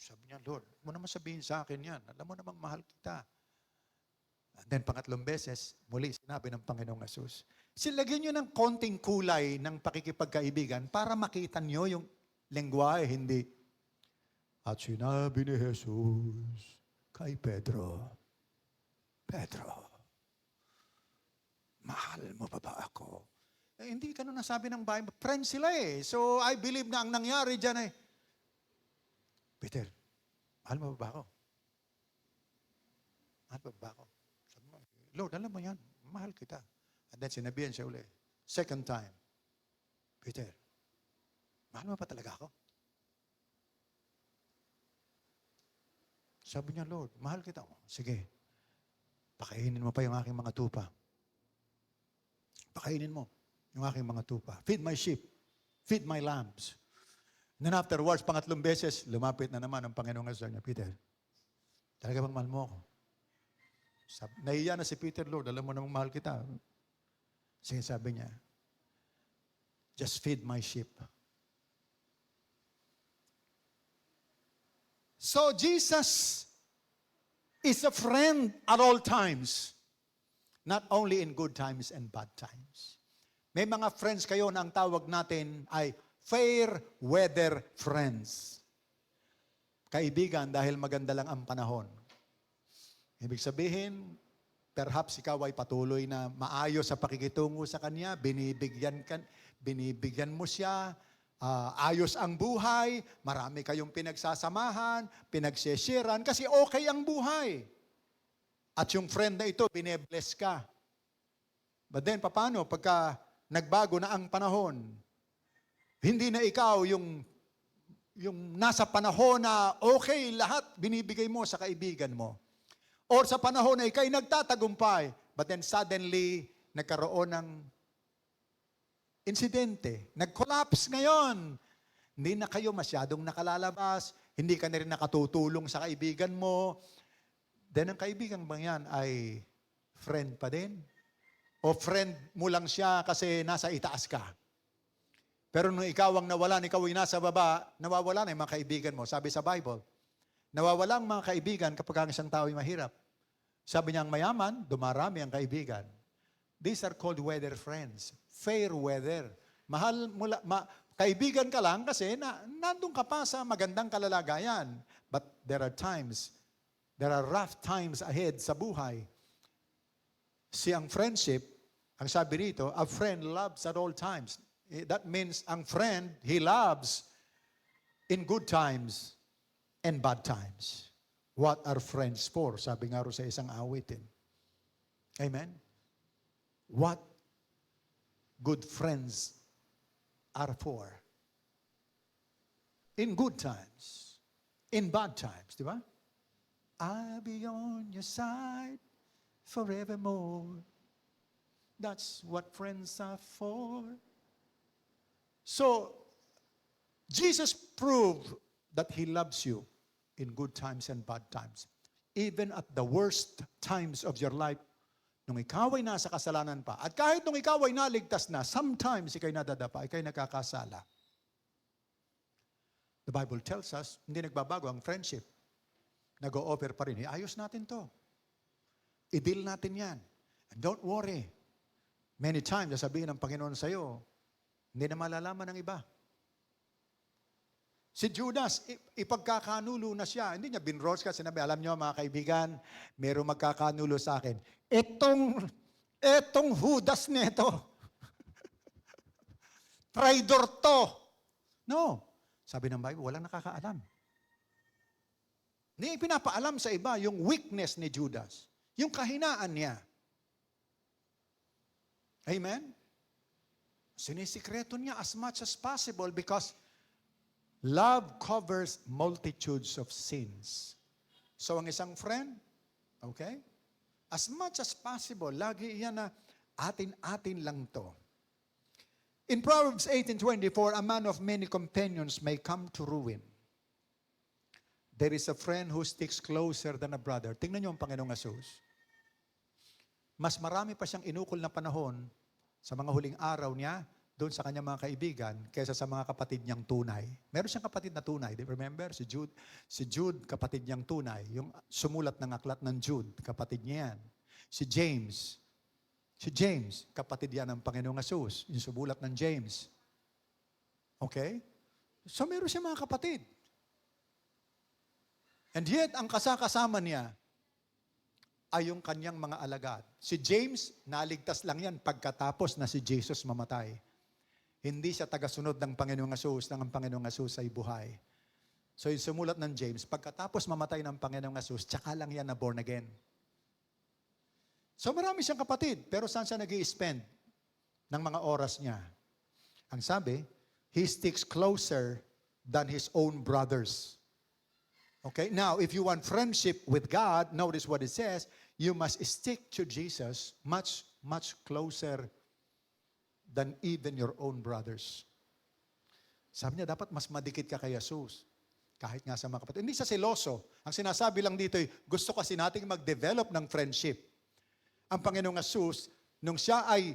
Sabi niya, Lord, mo naman sabihin sa akin yan. Alam mo namang mahal kita. And then 3 beses, muli sinabi ng Panginoong Hesus, silagyan niyo ng konting kulay ng pakikipagkaibigan para makita niyo yung lengguwahe, hindi. At sinabi ni Jesus kay Pedro, mahal mo pa ba ako? Hindi ganun nasabi ng Bible. Friends sila eh. So I believe na ang nangyari dyan ay, Peter, mahal mo ba ako? Mahal mo ba ako? Sabi mo, Lord, alam mo yan, mahal kita. And then sinabihan siya uli, second time, Peter, mahal mo pa talaga ako? Sabi niya, Lord, mahal kita. Sige, pakainin mo pa yung aking mga tupa. Pakainin mo yung aking mga tupa. Feed my sheep. Feed my lambs. And then afterwards, 3 beses, lumapit na naman ang Panginoong Hesus niya, Peter, talaga bang mahal mo ako? Nahiya na si Peter, Lord, alam mo namang mahal kita. Sige, sabi niya, just feed my sheep. So Jesus is a friend at all times. Not only in good times and bad times. May mga friends kayo na ang tawag natin ay fair weather friends. Kaibigan dahil maganda lang ang panahon. Ibig sabihin, perhaps ikaw ay patuloy na maayos sa pakikitungo sa kanya, binibigyan mo siya, ayos ang buhay, marami kayong pinagsasamahan, pinagsesharean, kasi okay ang buhay. At yung friend na ito, binebless ka. But then, paano pagka nagbago na ang panahon? Hindi na ikaw yung nasa panahon na okay, lahat binibigay mo sa kaibigan mo. Or sa panahon na ikay nagtatagumpay, but then suddenly, nagkaroon ng insidente. Nag-collapse ngayon. Hindi na kayo masyadong nakalalabas, hindi ka na rin nakatutulong sa kaibigan mo. Then ang kaibigan bang yan ay friend pa din? O friend mo lang siya kasi nasa itaas ka? Pero nung ikaw ang nawalan, ikaw ay nasa baba, nawawala na yung mga kaibigan mo. Sabi sa Bible, nawawala ang mga kaibigan kapag ang isang tao ay mahirap. Sabi niya, ang mayaman, dumarami ang kaibigan. These are called weather friends. Fair weather. Kaibigan ka lang kasi nandun ka pa sa magandang kalalagayan. But there are rough times ahead sa buhay. Ang friendship, ang sabi rito, a friend loves at all times. That means ang friend, he loves in good times and bad times. What are friends for? Sabi nga ro sa isang awitin. Amen? What good friends are for? In good times, in bad times, di ba? I'll be on your side forevermore. That's what friends are for. So, Jesus proved that He loves you in good times and bad times. Even at the worst times of your life, nung ikaw ay nasa kasalanan pa, at kahit nung ikaw ay naligtas na, sometimes ikay nadadapa, ikay nakakasala. The Bible tells us, hindi nagbabago ang friendship. Nag-o-offer pa rin. Ayos natin to. I-deal natin yan. And don't worry. Many times, sasabihin ng Panginoon sa'yo, hindi na malalaman ng iba. Si Judas, ipagkakanulo na siya. Hindi niya binrose ka, sinabi, alam niyo mga kaibigan, mayroong magkakanulo sa akin. Etong Judas nito. Traitor to. No. Sabi ng Bible, walang nakakaalam. Hindi pinapaalam sa iba yung weakness ni Judas. Yung kahinaan niya. Amen? Sinisikreto niya as much as possible because love covers multitudes of sins. So ang isang friend, okay? As much as possible, lagi yan na atin-atin lang to. In Proverbs 18:24, a man of many companions may come to ruin. There is a friend who sticks closer than a brother. Tingnan niyo ang Panginoong Hesus. Mas marami pa siyang inukol na panahon sa mga huling araw niya doon sa kanyang mga kaibigan kaysa sa mga kapatid niyang tunay. Meron siyang kapatid na tunay. Remember, si Jude. Si Jude, kapatid niyang tunay. Yung sumulat ng aklat ng Jude, kapatid niya yan. Si James, kapatid yan ng Panginoong Hesus. Yung sumulat ng James. Okay? So meron siya mga kapatid. And yet, ang kasakasama niya ay yung kanyang mga alagad. Si James, naligtas lang yan pagkatapos na si Jesus mamatay. Hindi siya tagasunod ng Panginoong Hesus nang ang Panginoong Hesus ay buhay. So yung sumulat ng James, pagkatapos mamatay ng Panginoong Hesus, tsaka lang yan na born again. So marami siyang kapatid, pero saan siya nag-i-spend ng mga oras niya? Ang sabi, he sticks closer than his own brothers. Okay, now if you want friendship with God, notice what it says, you must stick to Jesus much, much closer than even your own brothers. Sabi niya, dapat mas madikit ka kay Jesus. Kahit nga sa mga kapatid. Hindi siya seloso. Ang sinasabi lang dito ay, gusto kasi nating mag-develop ng friendship. Ang Panginoong Hesus, nung siya ay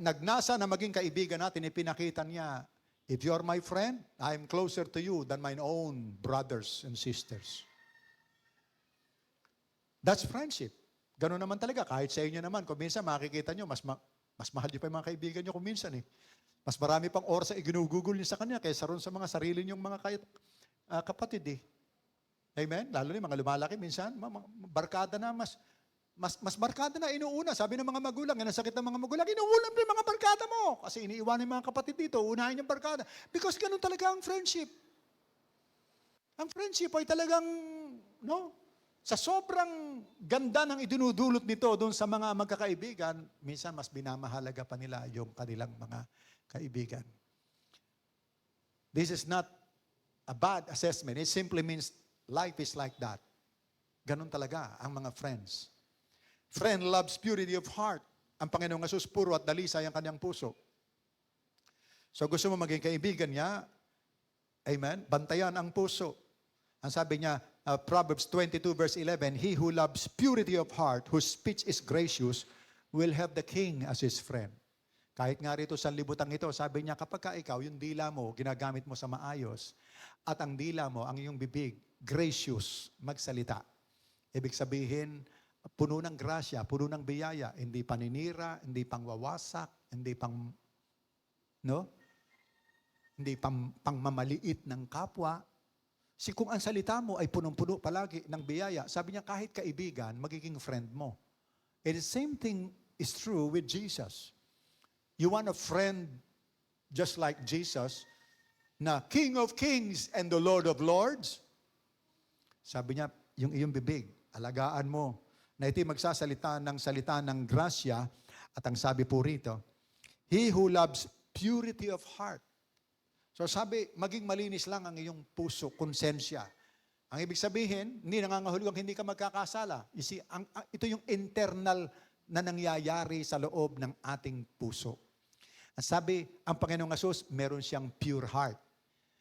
nagnasa na maging kaibigan natin, ipinakita niya, if you are my friend, I am closer to you than my own brothers and sisters. That's friendship. Ganun naman talaga. Kahit sa inyo naman, kung minsan makikita nyo, mas mahal niyo pa yung mga kaibigan nyo kung minsan eh. Mas marami pang oras na iginugugol niyo sa kanya kaysa ron sa mga sarili niyong mga kapatid eh. Amen? Lalo na yung mga lumalaki minsan, barkada na mas barkada na inuuna. Sabi ng mga magulang, yan ang sakit ng mga magulang, inuuna mo yung mga barkada mo. Kasi iniiwan yung mga kapatid dito, unahin yung barkada. Because ganun talaga ang friendship. Ang friendship ay talagang, sa sobrang ganda ng idinudulot nito doon sa mga magkakaibigan, minsan mas binamahalaga pa nila yung kanilang mga kaibigan. This is not a bad assessment. It simply means life is like that. Ganun talaga ang mga friends. Friend loves purity of heart. Ang Panginoong Hesus, puro at dalisay ang kanyang puso. So gusto mo maging kaibigan niya, amen, bantayan ang puso. Ang sabi niya, Proverbs 22 verse 11, he who loves purity of heart, whose speech is gracious, will have the king as his friend. Kahit nga rito sa libutan ito, sabi niya, kapag ka ikaw, yung dila mo, ginagamit mo sa maayos, at ang dila mo, ang iyong bibig, gracious, magsalita. Ibig sabihin, puno ng grasya, puno ng biyaya, hindi paninira, hindi pangwawasak, hindi hindi pangmamaliit ng kapwa. Kung ang salita mo ay punong-puno palagi ng biyaya, sabi niya kahit kaibigan, magiging friend mo. And the same thing is true with Jesus. You want a friend just like Jesus, na King of Kings and the Lord of Lords? Sabi niya, yung iyong bibig, alagaan mo, na ito'y magsasalita ng salita ng grasya, at ang sabi po rito, he who loves purity of heart. So sabi, maging malinis lang ang iyong puso, konsensya. Ang ibig sabihin, hindi nangangahulugang hindi ka magkakasala. You see, ito yung internal na nangyayari sa loob ng ating puso. Ang sabi, ang Panginoong Hesus, meron siyang pure heart.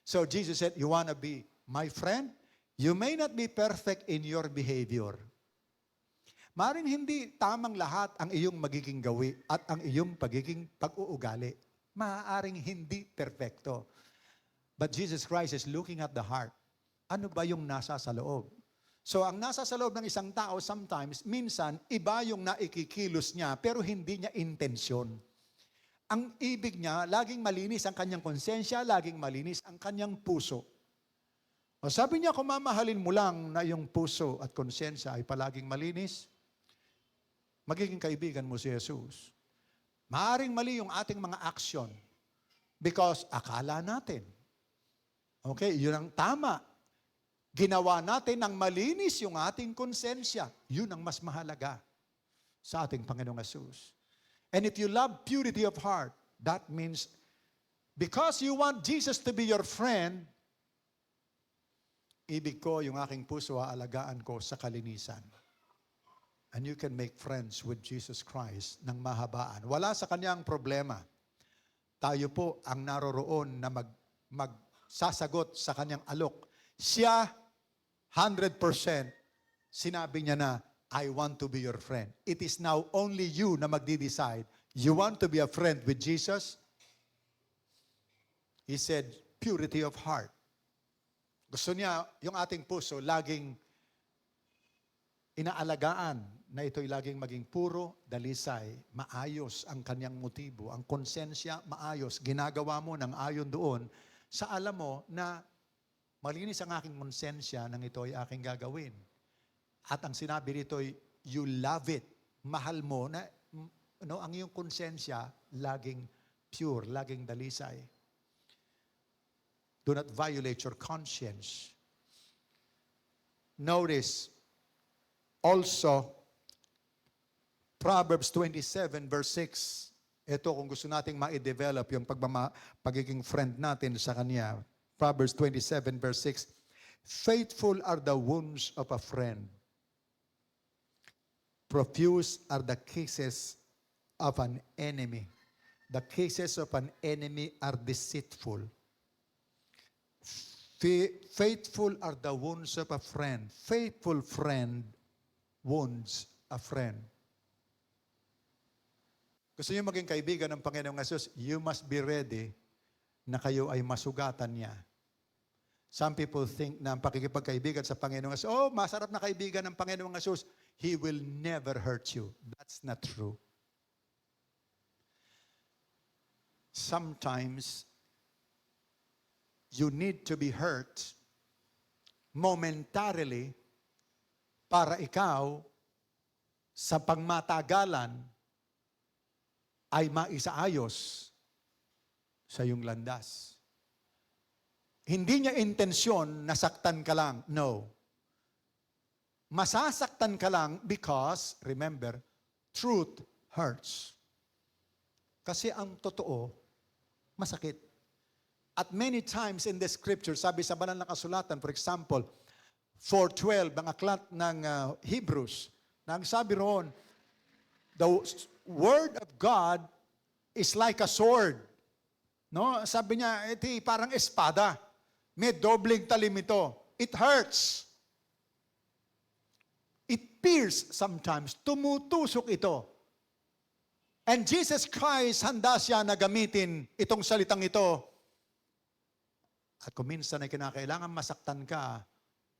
So Jesus said, you want to be my friend? You may not be perfect in your behavior. Maring hindi tamang lahat ang iyong magiging gawi at ang iyong pagiging pag-uugali. Maaaring hindi perfecto. But Jesus Christ is looking at the heart. Ano ba yung nasa sa loob? So ang nasa sa loob ng isang tao sometimes, minsan, iba yung naikikilos niya pero hindi niya intensyon. Ang ibig niya, laging malinis ang kanyang konsensya, laging malinis ang kanyang puso. O sabi niya, kung mamahalin mo lang na yung puso at konsensya ay palaging malinis, magiging kaibigan mo si Jesus. Maaring mali yung ating mga action because akala natin, okay, yun ang tama. Ginawa natin ng malinis yung ating konsensya. Yun ang mas mahalaga sa ating Panginoong Jesus. And if you love purity of heart, that means because you want Jesus to be your friend, ibig ko yung aking puso aalagaan ko sa kalinisan. And you can make friends with Jesus Christ ng mahabaan. Wala sa kanyang problema. Tayo po ang naroroon na magsasagot sa kanyang alok. Siya, 100%, sinabi niya na, I want to be your friend. It is now only you na magdi-decide. You want to be a friend with Jesus? He said, purity of heart. Gusto niya, yung ating puso, laging inaalagaan na ito'y laging maging puro, dalisay, maayos ang kanyang motibo, ang konsensya, maayos. Ginagawa mo ng ayon doon sa alam mo na malinis ang aking konsensya nang ito ay aking gagawin. At ang sinabi rito ay, you love it. Mahal mo na ang iyong konsensya laging pure, laging dalisay. Do not violate your conscience. Notice, also, Proverbs 27 verse 6. Ito kung gusto nating ma-develop yung pagiging friend natin sa Kanya. Proverbs 27 verse 6. Faithful are the wounds of a friend. Profuse are the kisses of an enemy. The kisses of an enemy are deceitful. Faithful are the wounds of a friend. Faithful friend wounds a friend. Gusto niyo maging kaibigan ng Panginoong Hesus, you must be ready na kayo ay masugatan niya. Some people think na ang pakikipagkaibigan sa Panginoong Hesus, oh, masarap na kaibigan ng Panginoong Hesus, He will never hurt you. That's not true. Sometimes, you need to be hurt momentarily para ikaw sa pangmatagalan ay maisaayos sa iyong landas. Hindi niya intensyon na saktan ka lang. No. Masasaktan ka lang because, remember, truth hurts. Kasi ang totoo, masakit. At many times in the scripture, sabi sa banal na kasulatan, for example, 4:12, ang aklat ng Hebrews, nang sabi roon, the word of God is like a sword. No? Sabi niya, ito parang espada. May dobling talim ito. It hurts. It pierces sometimes. Tumutusok ito. And Jesus Christ, handa siya na gamitin itong salitang ito. At kung minsan ay kinakailangan masaktan ka,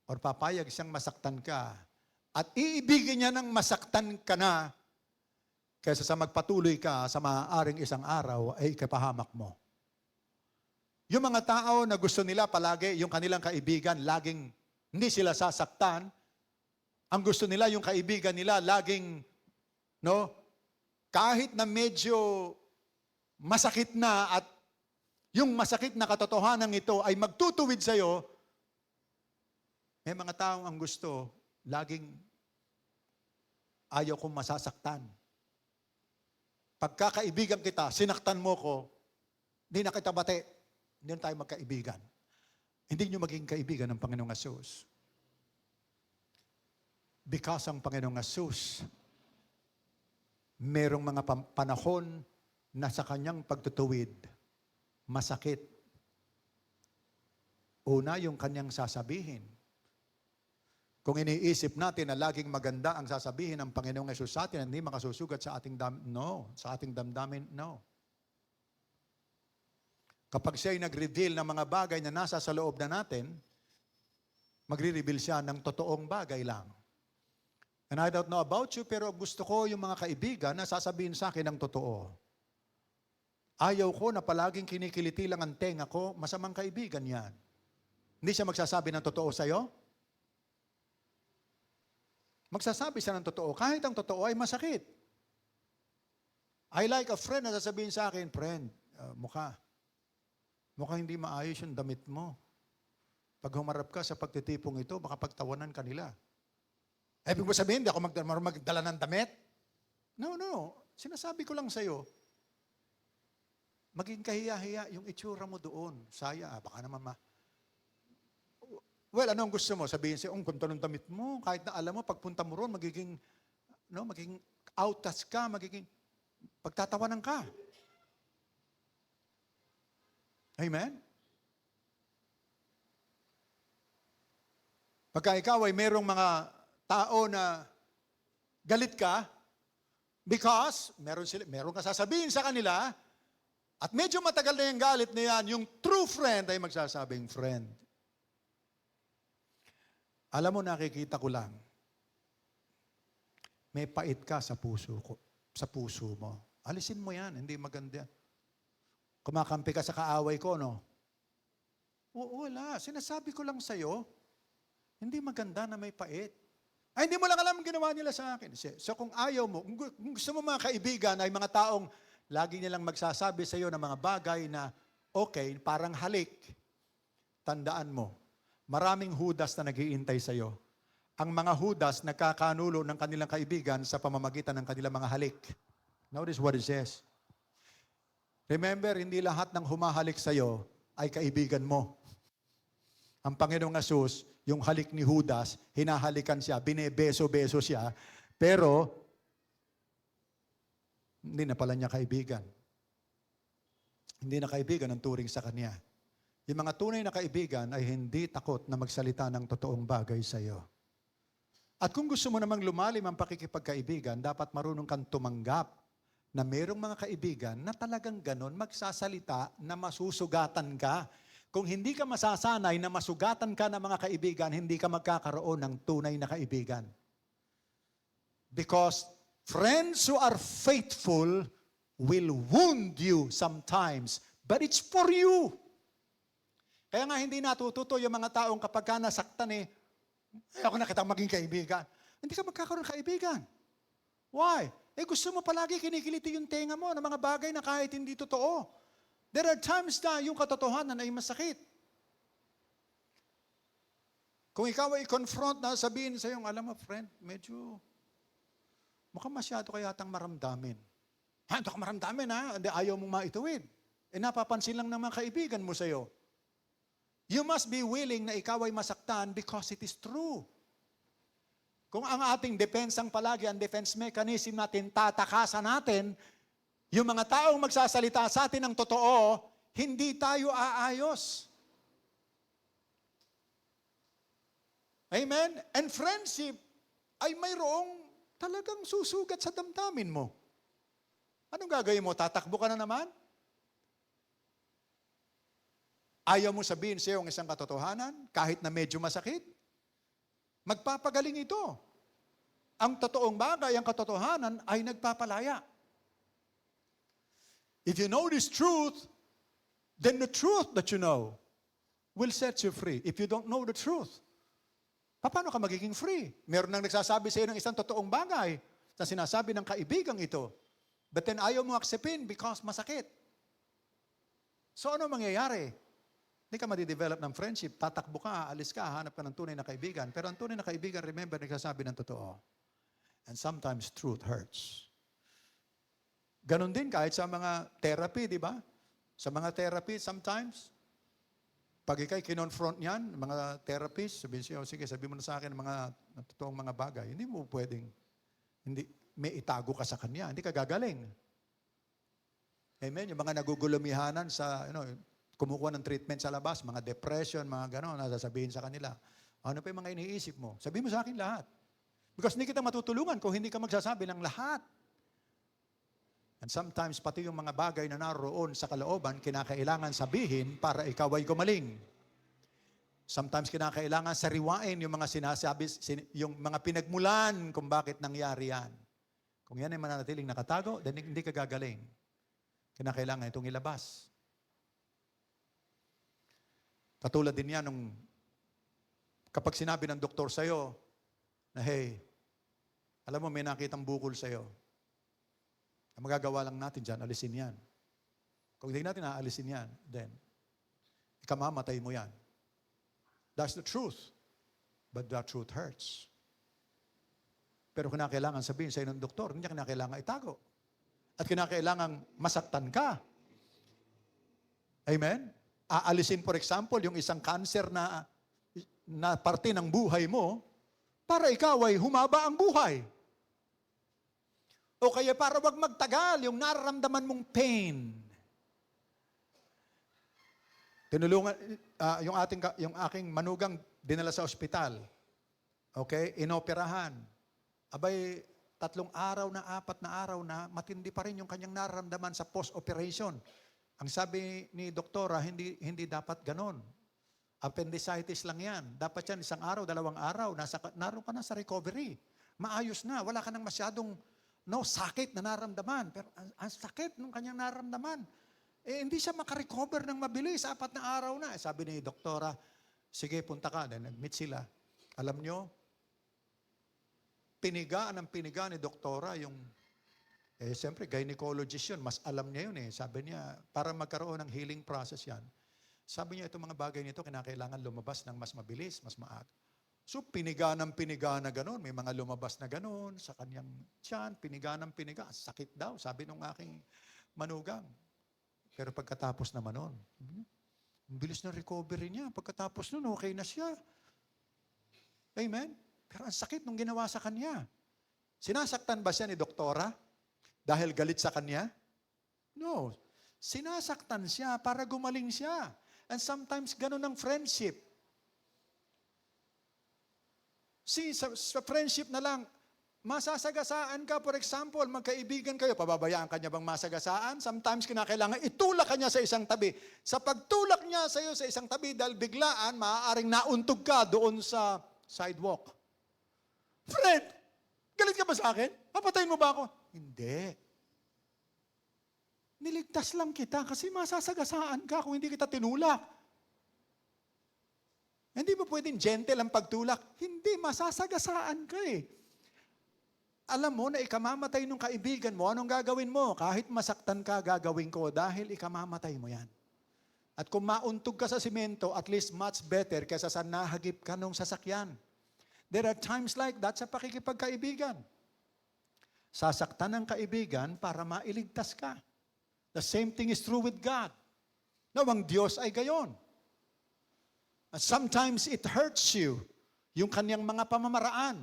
or papayag siyang masaktan ka, at iibigin niya ng masaktan ka na, kaysa sa magpatuloy ka sa maaaring isang araw, ay ikapahamak mo. Yung mga tao na gusto nila palagi, yung kanilang kaibigan, laging hindi sila sasaktan. Ang gusto nila, yung kaibigan nila, laging, kahit na medyo masakit na at yung masakit na katotohanan ito ay magtutuwid sa'yo, may mga taong ang gusto, laging ayaw kong masasaktan. Pagkakaibigan kita, sinaktan mo ko, hindi na kita bate, hindi na tayo magkaibigan. Hindi nyo maging kaibigan ng Panginoong Hesus. Because ang Panginoong Hesus, merong mga panahon na sa kanyang pagtutuwid, masakit. Una, yung kanyang sasabihin. Kung iniisip natin na laging maganda ang sasabihin ng Panginoong Yesus sa atin, hindi makasusugat sa ating damdamin, no. Kapag siya'y nag-reveal ng mga bagay na nasa sa loob na natin, magre-reveal siya ng totoong bagay lang. And I don't know about you, pero gusto ko yung mga kaibigan na sasabihin sa akin ng totoo. Ayaw ko na palaging kinikiliti lang ang tenga ko, masamang kaibigan yan. Hindi siya magsasabi ng totoo sa'yo? Magsasabi siya ng totoo, kahit ang totoo ay masakit. I like a friend na sasabihin sa akin, friend, mukhang hindi maayos yung damit mo. Pag humarap ka sa pagtitipong ito, baka pagtawanan ka nila. Ibig mo sabihin, hindi ako magdala ng damit? No. Sinasabi ko lang sa'yo, maging kahiya-hiya yung itsura mo doon. Baka naman Well, ano ang gusto mo? Sabihin siya, ganda ng damit mo. Kahit na alam mo, pagpunta mo ron, magiging outcast ka, magiging pagtatawanan ka. Amen? Pagka ikaw ay merong mga tao na galit ka, because meron ka sasabihin sa kanila, at medyo matagal na yung galit na yan, yung true friend ay magsasabing, friend, alam mo, nakikita ko lang, may pait ka sa puso mo. Alisin mo yan, hindi maganda. Kumakampi ka sa kaaway ko, no? Wala. Sinasabi ko lang sa'yo, hindi maganda na may pait. Ay, hindi mo lang alam ang ginawa nila sa akin. So kung ayaw mo, kung gusto mo mga kaibigan ay mga taong lagi nilang magsasabi sa'yo ng mga bagay na okay, parang halik, tandaan mo, maraming Judas na nag-iintay sa'yo. Ang mga Judas nagkakanulo ng kanilang kaibigan sa pamamagitan ng kanilang mga halik. Notice what it says. Remember, hindi lahat ng humahalik sa'yo ay kaibigan mo. Ang Panginoong Yesus, yung halik ni Judas, hinahalikan siya, binebeso-beso siya, pero hindi na pala niya kaibigan. Hindi na kaibigan ang turing sa kanya. Yung mga tunay na kaibigan ay hindi takot na magsalita ng totoong bagay sa iyo. At kung gusto mo namang lumalim ang pakikipagkaibigan, dapat marunong kang tumanggap na mayroong mga kaibigan na talagang ganon magsasalita na masusugatan ka. Kung hindi ka masasanay na masugatan ka ng mga kaibigan, hindi ka magkakaroon ng tunay na kaibigan. Because friends who are faithful will wound you sometimes, but it's for you. Kaya nga hindi natututo yung mga taong kapag ka nasaktan ayoko na kitang maging kaibigan. Hindi ka magkakaroon ng kaibigan. Why? Gusto mo palagi kinikiliti yung tenga mo ng mga bagay na kahit hindi totoo. There are times na yung katotohanan ay masakit. Kung ikaw ay confront na sabihin sa iyo, alam mo friend, medyo mukhang masyado kayatang maramdamin. Hindi ka maramdamin hindi ayaw mong maituwid. Napapansin lang ng mga kaibigan mo sa iyo. You must be willing na ikaw ay masaktan because it is true. Kung ang ating depensang palagi, ang defense mechanism natin, tatakasan natin, yung mga taong magsasalita sa atin ng totoo, hindi tayo aayos. Amen? And friendship ay mayroong talagang susugat sa damdamin mo. Anong gagawin mo? Tatakbo ka na naman? Ayaw mo sabihin sa iyo ang isang katotohanan, kahit na medyo masakit? Magpapagaling ito. Ang totoong bagay, ang katotohanan, ay nagpapalaya. If you know this truth, then the truth that you know will set you free. If you don't know the truth, paano ka magiging free? Meron nang nagsasabi sa iyo ng isang totoong bagay na sinasabi ng kaibigang ito. But then ayaw mo aksepin because masakit. So ano mangyayari? Hindi ka madidevelop ng friendship, tatakbo ka, aalis ka, hanap ka ng tunay na kaibigan. Pero ang tunay na kaibigan, remember, nagsasabi ng totoo. And sometimes truth hurts. Ganon din kahit sa mga therapy, di ba? Sa mga therapy, sometimes, pag ikay kinonfront niyan, mga therapists, sabihin siya, sige, sabihin mo na sa akin mga totoong mga bagay. Hindi mo pwedeng, may itago ka sa kanya. Hindi ka gagaling. Amen? Yung mga nagugulumihanan sa, kumukuha ng treatment sa labas, mga depression, mga gano'n, nasasabihin sa kanila, ano pa yung mga iniisip mo? Sabihin mo sa akin lahat. Because hindi kita matutulungan kung hindi ka magsasabi ng lahat. And sometimes, pati yung mga bagay na naroon sa kalooban, kinakailangan sabihin para ikaw ay gumaling. Sometimes, kinakailangan sariwain yung mga sinasabi, yung mga pinagmulan kung bakit nangyari yan. Kung yan ay mananatiling nakatago, then hindi ka gagaling. Kinakailangan itong ilabas. Katulad din yan nung kapag sinabi ng doktor sa'yo na, hey, alam mo, may nakitang bukol sa'yo. Ang magagawa lang natin dyan, alisin yan. Kung hindi natin aalisin yan, then, ikamamatay mo yan. That's the truth. But the truth hurts. Pero kinakailangan sabihin sa'yo ng doktor, hindi kinakailangan itago. At kinakailangan masaktan ka. Amen? Aalisin, for example, yung isang cancer na parte ng buhay mo, para ikaw ay humaba ang buhay. O kaya para wag magtagal yung nararamdaman mong pain. Tinulungan, yung aking manugang dinala sa ospital. Okay? Inoperahan. Abay, 3 araw na, 4 na araw na, matindi pa rin yung kanyang nararamdaman sa post-operation. Ang sabi ni doktora, hindi dapat ganon. Appendicitis lang yan. Dapat yan 1 araw, 2 araw. Naroon ka na sa recovery. Maayos na. Wala ka nang masyadong sakit na naramdaman. Pero ang sakit ng kanyang naramdaman. Hindi siya makarecover ng mabilis. 4 na araw na. Sabi ni doktora, sige, punta ka. Then nag-meet sila. Alam nyo, piniga ni doktora yung, siyempre, gynecologist yun. Mas alam niya yun . Sabi niya, para magkaroon ng healing process yan, sabi niya, itong mga bagay nito, kinakailangan lumabas ng mas mabilis, mas maaga. So, piniga na gano'n. May mga lumabas na gano'n sa kanyang tiyan. Piniga. Sakit daw, sabi nung aking manugang. Pero pagkatapos naman nun, ang bilis ng recovery niya. Pagkatapos nun, okay na siya. Amen? Pero ang sakit nung ginawa sa kanya. Sinasaktan ba siya ni doktora? Dahil galit sa kanya? No. Sinasaktan siya para gumaling siya. And sometimes, ganun ang friendship. Sa friendship na lang, masasagasaan ka, for example, magkaibigan kayo, pababayaan ka niya bang masagasaan? Sometimes, kinakailangan itulak ka niya sa isang tabi. Sa pagtulak niya sa iyo sa isang tabi, dahil biglaan, maaaring nauntog ka doon sa sidewalk. Friend, galit ka ba sa akin? Papatayin mo ba ako? Hindi. Niligtas lang kita kasi masasagasaan ka kung hindi kita tinulak. Hindi mo pwedeng gentle ang pagtulak. Hindi, masasagasaan ka . Alam mo na ikamamatay ng kaibigan mo, anong gagawin mo? Kahit masaktan ka, gagawin ko dahil ikamamatay mo yan. At kung mauntog ka sa simento, at least much better kaysa sa nahagip ka ng sasakyan. There are times like that sa pakikipagkaibigan. Sasaktan ng kaibigan para mailigtas ka. The same thing is true with God. No, ang Diyos ay gayon. And sometimes it hurts you, yung kanyang mga pamamaraan.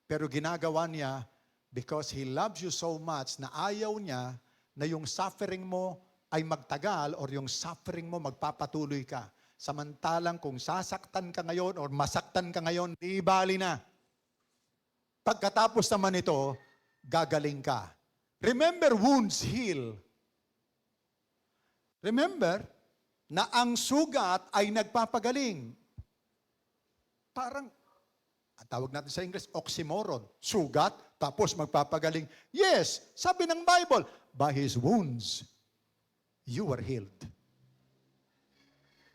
Pero ginagawa niya because He loves you so much na ayaw niya na yung suffering mo ay magtagal or yung suffering mo magpapatuloy ka. Samantalang kung sasaktan ka ngayon or masaktan ka ngayon, di bali na. Pagkatapos naman ito, gagaling ka. Remember, wounds heal. Remember na ang sugat ay nagpapagaling. Parang, ang tawag natin sa English, oxymoron. Sugat, tapos magpapagaling. Yes, sabi ng Bible, by His wounds, you were healed.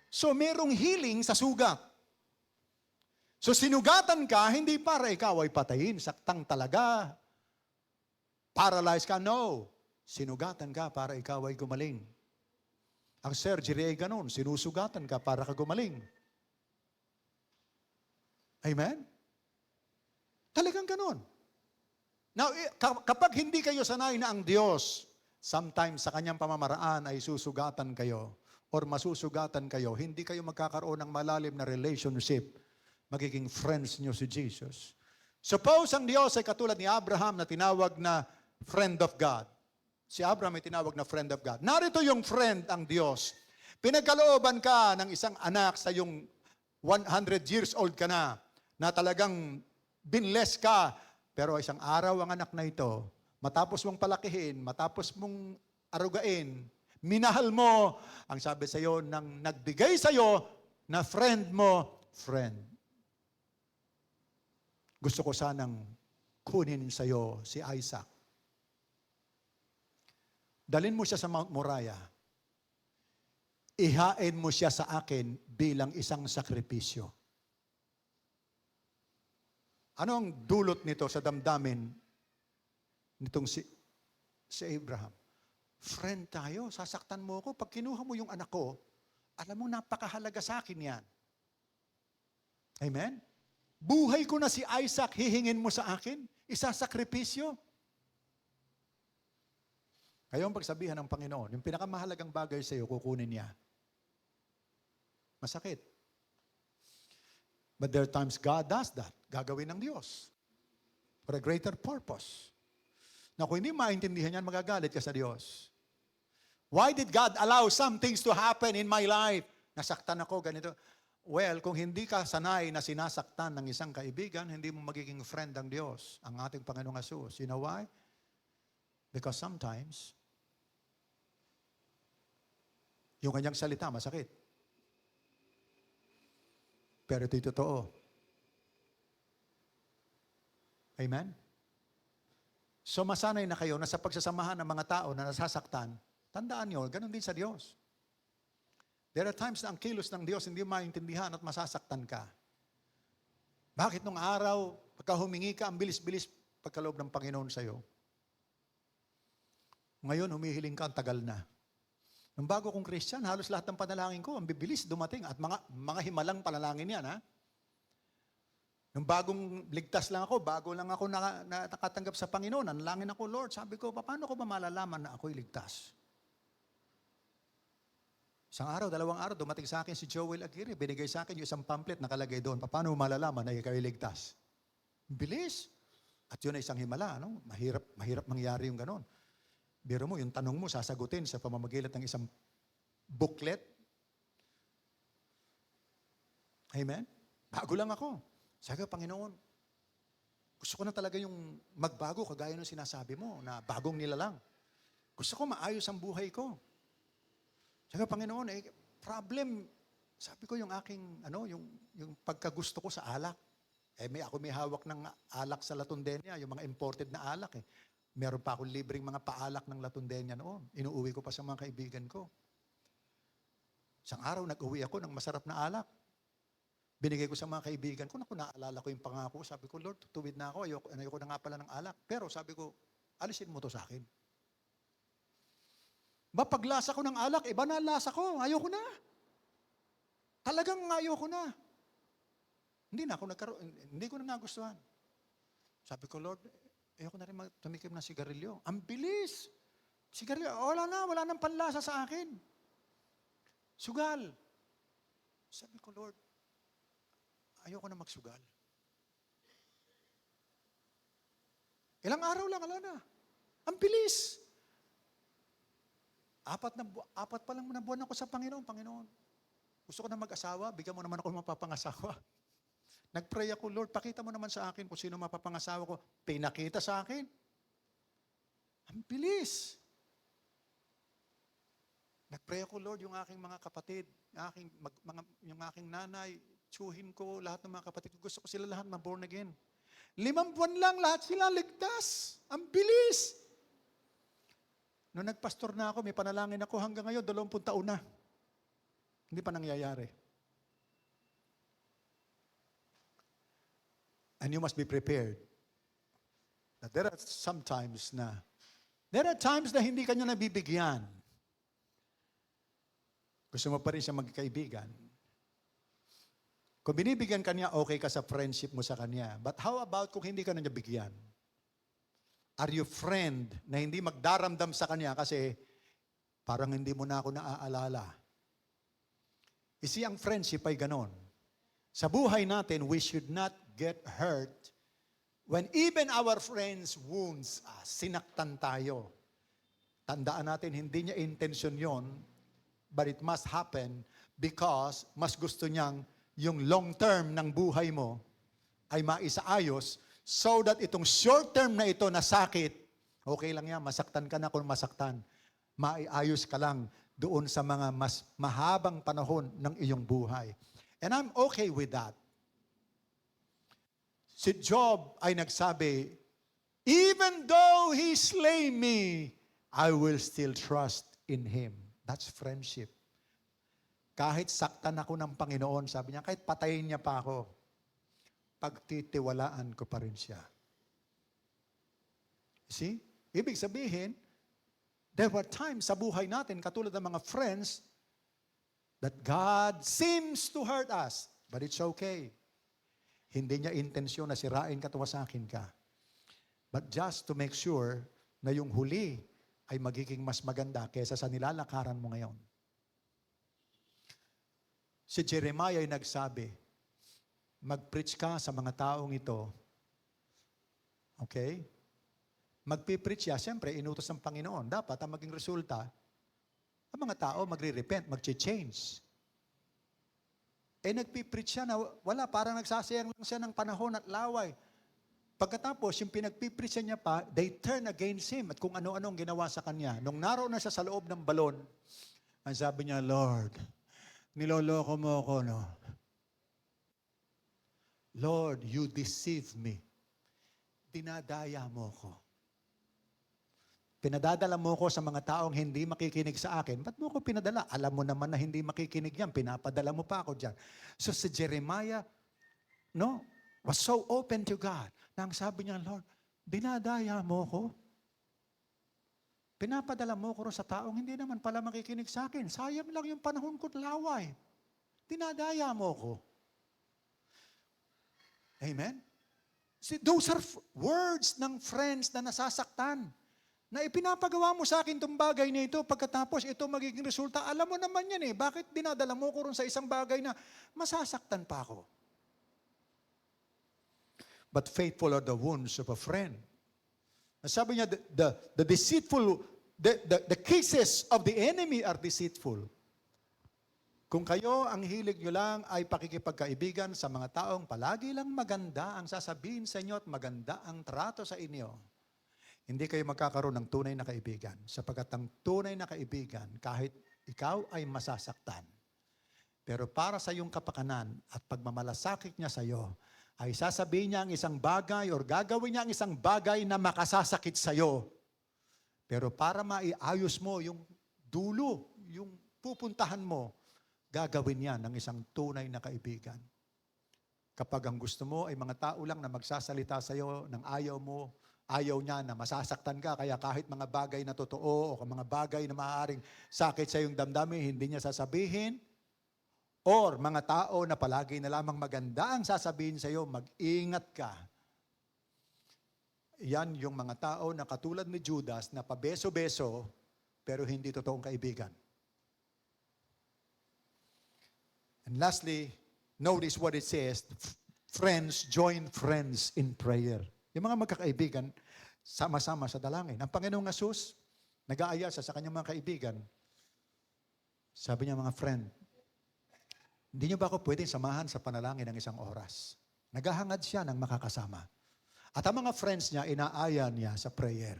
So, merong healing sa sugat. So, sinugatan ka, hindi para ikaw ay patayin, saktang talaga. Paralyzed ka, no. Sinugatan ka para ikaw ay gumaling. Ang surgery ay ganun, sinusugatan ka para ka gumaling. Amen? Talagang ganun. Now, kapag hindi kayo sanay na ang Diyos, sometimes sa kanyang pamamaraan ay susugatan kayo or masusugatan kayo, hindi kayo magkakaroon ng malalim na relationship. Magiging friends niyo si Jesus. Suppose ang Diyos ay katulad ni Abraham na tinawag na friend of God. Si Abraham ay tinawag na friend of God. Narito yung friend ang Diyos. Pinagkalooban ka ng isang anak sa yung 100 years old ka na talagang binless ka. Pero isang araw ang anak na ito, matapos mong palakihin, matapos mong arugain, minahal mo, ang sabi sa iyo, nang nagbigay sa iyo na friend mo, friend. Gusto ko sanang kunin sa iyo si Isaac. Dalhin mo siya sa Mount Moriah. Ihain mo siya sa akin bilang isang sakripisyo. Ano ang dulot nito sa damdamin nitong si Abraham? Friend tayo, sasaktan mo ako. Pag kinuha mo yung anak ko, alam mo, napakahalaga sa akin yan. Amen? Buhay ko na si Isaac, hihingin mo sa akin? Isasakripisyo? Kayong pagsabihan ng Panginoon, yung pinakamahalagang bagay sa iyo, kukunin niya. Masakit. But there are times God does that. Gagawin ng Diyos. For a greater purpose. Na kung hindi maintindihan yan, magagalit ka sa Diyos. Why did God allow some things to happen in my life? Nasaktan ako, ganito. Well, kung hindi ka sanay na sinasaktan ng isang kaibigan, hindi mo magiging friend ng Diyos, ang ating Panginoong Hesus. You know why? Because sometimes, yung kanyang salita, masakit. Pero ito'y totoo. Amen? So masanay na kayo na sa pagsasamahan ng mga tao na nasasaktan, tandaan nyo, ganun din sa Diyos. There are times na ang kilos ng Diyos hindi maintindihan at masasaktan ka. Bakit nung araw, pagka humingi ka, ang bilis-bilis pagkaloob ng Panginoon sa'yo? Ngayon, humihiling ka, ang tagal na. Nung bago kong Christian, halos lahat ng panalangin ko, ang bibilis dumating. At mga himalang panalangin yan, ha? Nung bagong ligtas lang ako, bago lang ako nakatanggap sa Panginoon, nanalangin ako, Lord, sabi ko, paano ko ba malalaman na ako'y ligtas? Isang araw, 2 araw, dumating sa akin si Joel Aguirre, binigay sa akin yung isang pamphlet nakalagay doon, paano mo malalaman na ikaw ay ligtas? Bilis. At yun ay isang himala, no? Mahirap mangyari yung ganon. Biro mo, yung tanong mo, sasagutin sa pamamagitan ng isang booklet. Amen? Bago lang ako. Sabi ko, Panginoon, gusto ko na talaga yung magbago, kagaya ng sinasabi mo, na bagong nilalang. Gusto ko maayos ang buhay ko. Sabi ko, Panginoon, problem, sabi ko yung aking, yung pagkagusto ko sa alak. Ako may hawak ng alak sa Latundenia, yung mga imported na alak eh. Meron pa akong libreng mga paalak ng Latundenia noon. Inuuwi ko pa sa mga kaibigan ko. Isang araw, nag-uwi ako ng masarap na alak. Binigay ko sa mga kaibigan ko. Naalala ko yung pangako. Sabi ko, Lord, tutuwid na ako. Ayoko na nga pala ng alak. Pero sabi ko, alisin mo to sa akin. Paglasa ko ng alak, iba na lasa ko. Ayoko na. Talagang ayoko na. Hindi ko na nagustuhan. Sabi ko, Lord, ayoko na rin tumikim ng sigarilyo. Ang bilis. Sigarilyo, wala nang panlasa sa akin. Sugal. Sabi ko, Lord, ayoko na magsugal. Ilang araw lang, wala na. Ang bilis. 4 pa lang na buwan ako sa Panginoon. Panginoon, gusto ko na mag-asawa, bigyan mo naman ako ng mapapangasawa. Nag-pray ako, Lord, pakita mo naman sa akin kung sino mapapangasawa ko. Pinakita sa akin. Ang bilis. Nag-pray ako, Lord, yung aking mga kapatid, yung aking nanay, tsuhin ko, lahat ng mga kapatid ko, gusto ko sila lahat ma-born again. 5 buwan lang, lahat sila ligtas. Ang bilis. Noong nagpastor na ako, may panalangin ako hanggang ngayon, 20 taon na. Hindi pa nangyayari. And you must be prepared. That there are times na hindi kanya nabibigyan. Gusto mo pa rin siya magkaibigan. Kung binibigyan kanya, okay ka sa friendship mo sa kanya. But how about kung hindi ka na niya bigyan? Are you friend na hindi magdaramdam sa kanya kasi parang hindi mo na ako naaalala? Isi ang friendship ay ganon. Sa buhay natin, we should not get hurt when even our friends wounds us. Sinaktan tayo. Tandaan natin, hindi niya intention yon but it must happen because mas gusto niyang yung long term ng buhay mo ay maisaayos so that itong short term na ito na sakit, okay lang yan, masaktan ka na kung masaktan. Maiayos ka lang doon sa mga mas mahabang panahon ng iyong buhay. And I'm okay with that. Si Job ay nagsabi, even though he slay me, I will still trust in him. That's friendship. Kahit saktan ako ng Panginoon, sabi niya, kahit patayin niya pa ako, pagtitiwalaan ko pa rin siya. See? Ibig sabihin, there were times sa buhay natin, katulad ng mga friends, that God seems to hurt us, but it's okay. Hindi niya intensyon na sirain ka, tuwasakin ka. But just to make sure na yung huli ay magiging mas maganda kaysa sa nilalakaran mo ngayon. Si Jeremiah ay nagsabi, mag-preach ka sa mga taong ito. Okay? Magpipreach siya, siyempre, inutos ng Panginoon. Dapat ang maging resulta, ang mga tao magre-repent, mag-change. Nagpipreach siya na wala, parang nagsasayang lang siya ng panahon at laway. Pagkatapos, yung pinagpipreach niya pa, they turn against him at kung ano-anong ginawa sa kanya. Nung naroon na siya sa loob ng balon, ang sabi niya, Lord, niloloko mo ako, no? Lord, you deceive me. Dinadaya mo ko. Pinadadala mo ko sa mga taong hindi makikinig sa akin. Ba't mo ko pinadala? Alam mo naman na hindi makikinig yan. Pinapadala mo pa ako dyan. So si Jeremiah, no, was so open to God. Nang sabi niya, Lord, dinadaya mo ko. Pinapadala mo ko sa taong hindi naman pala makikinig sa akin. Sayang lang yung panahon ko laway. Dinadaya mo ko. Amen? See, those are words ng friends na nasasaktan. Na ipinapagawa mo sa akin itong bagay na ito, pagkatapos ito magiging resulta, alam mo naman yan eh, bakit dinadala mo ko rin sa isang bagay na masasaktan pa ako? But faithful are the wounds of a friend. Sabi niya, the deceitful, the kisses of the enemy are deceitful. Kung kayo, ang hilig nyo lang ay pakikipagkaibigan sa mga taong palagi lang maganda ang sasabihin sa inyo at maganda ang trato sa inyo, hindi kayo magkakaroon ng tunay na kaibigan. Sapagkat ang tunay na kaibigan, kahit ikaw ay masasaktan, pero para sa iyong kapakanan at pagmamalasakit niya sa iyo, ay sasabihin niya ang isang bagay or gagawin niya ang isang bagay na makasasakit sa iyo. Pero para maiayos mo yung dulo, yung pupuntahan mo, gagawin niya ng isang tunay na kaibigan. Kapag ang gusto mo ay mga tao lang na magsasalita sa iyo ng ayaw mo, ayaw niya na masasaktan ka, kaya kahit mga bagay na totoo o mga bagay na maaaring sakit sa iyong damdamin, hindi niya sasabihin. Or mga tao na palagi na lamang maganda ang sasabihin sa iyo, mag-ingat ka. Yan yung mga tao na katulad ni Judas na pabeso-beso pero hindi totoong kaibigan. And lastly, notice what it says, friends join friends in prayer. Yung mga magkakaibigan, sama-sama sa dalangin. Ang Panginoong Hesus, nag-aaya sa kanyang mga kaibigan. Sabi niya, mga friend, hindi niyo ba ako pwedeng samahan sa panalangin ng isang oras? Naghahangad siya ng makakasama. At ang mga friends niya, inaaya niya sa prayer.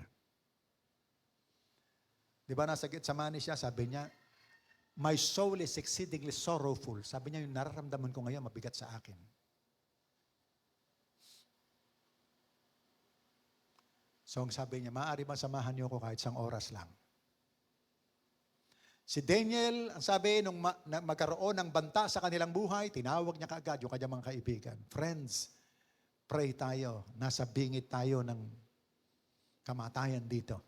Di ba nasa Getsemani siya, sabi niya, my soul is exceedingly sorrowful. Sabi niya, yung nararamdaman ko ngayon, mabigat sa akin. So ang sabi niya, maaari ba samahan niyo ako kahit isang oras lang? Si Daniel, ang sabi, nung magkaroon ng banta sa kanilang buhay, tinawag niya kaagad yung kanyang mga kaibigan. Friends, pray tayo. Nasa bingit tayo ng kamatayan dito.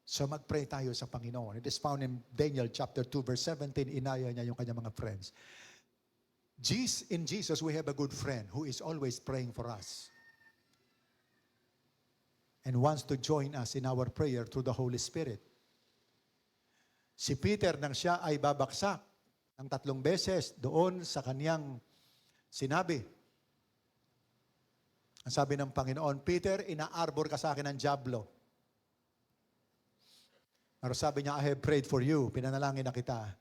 So mag-pray tayo sa Panginoon. It is found in Daniel chapter 2 verse 17. Inaya niya yung kanyang mga friends. In Jesus, we have a good friend who is always praying for us and wants to join us in our prayer through the Holy Spirit. Si Peter, nang siya ay babaksak ng 3 beses doon sa kaniyang sinabi. Ang sabi ng Panginoon, Peter, inaarbor ka sa akin ng dyablo. Pero sabi niya, I have prayed for you. Pinanalangin na kita.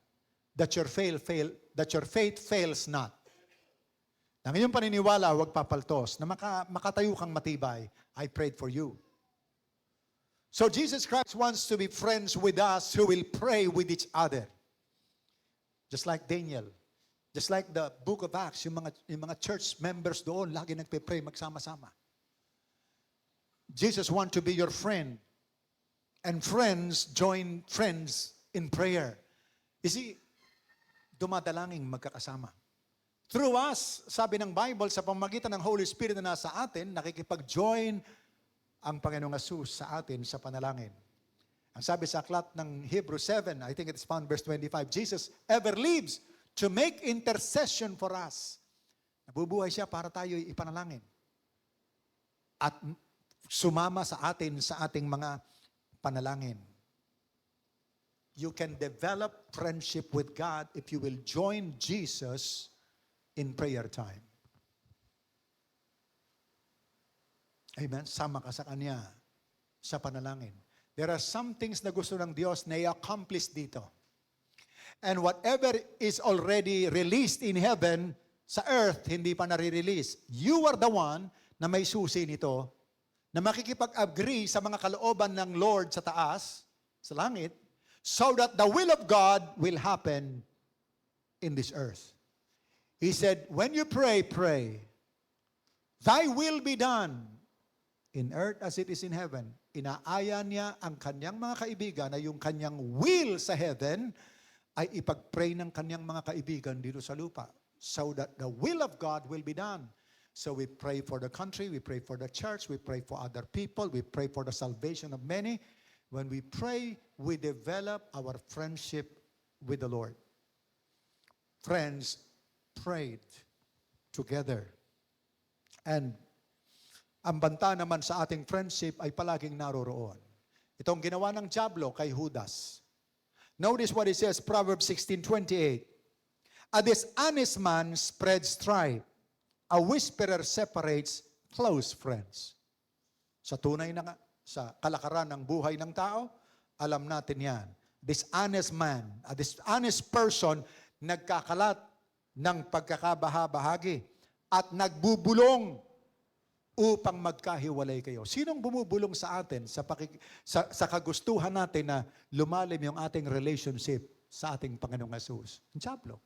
that your faith fails not. Nang iyong paniniwala, huwag papaltos, na makatayo kang matibay. I prayed for you. So Jesus Christ wants to be friends with us who will pray with each other. Just like Daniel. Just like the book of Acts, yung mga church members doon, lagi nagpe-pray magsama-sama. Jesus wants to be your friend. And friends join friends in prayer. You see, dumadalangin magkakasama. Through us, sabi ng Bible, sa pamamagitan ng Holy Spirit na nasa atin, nakikipag-join ang Panginoong Jesus sa atin sa panalangin. Ang sabi sa aklat ng Hebrews 7, I think it's found verse 25, Jesus ever lives to make intercession for us. Nabubuhay siya para tayo ipanalangin. At sumama sa atin sa ating mga panalangin. You can develop friendship with God if you will join Jesus in prayer time. Amen? Sama ka sa Kanya sa panalangin. There are some things na gusto ng Diyos na i-accomplish dito. And whatever is already released in heaven, sa earth, hindi pa nare-release. You are the one na may susi nito, na makikipag-agree sa mga kalooban ng Lord sa taas, sa langit, so that the will of God will happen in this earth. He said, when you pray, pray. Thy will be done in earth as it is in heaven. Inaaya niya ang kanyang mga kaibigan na yung kanyang will sa heaven ay ipag-pray ng kanyang mga kaibigan dito sa lupa so that the will of God will be done. So we pray for the country, we pray for the church, we pray for other people, we pray for the salvation of many. When we pray, we develop our friendship with the Lord. Friends prayed together. And ang banta naman sa ating friendship ay palaging naroroon. Itong ginawa ng dyablo kay Judas. Notice what it says, Proverbs 16:28. A dishonest man spreads strife. A whisperer separates close friends. Sa tunay na sa kalakaran ng buhay ng tao, alam natin yan. Dishonest man, a dishonest person, nagkakalat ng pagkakabahabahagi at nagbubulong upang magkahiwalay kayo. Sinong bumubulong sa atin sa kagustuhan natin na lumalim yung ating relationship sa ating Panginoong Jesus? Ang dyablo.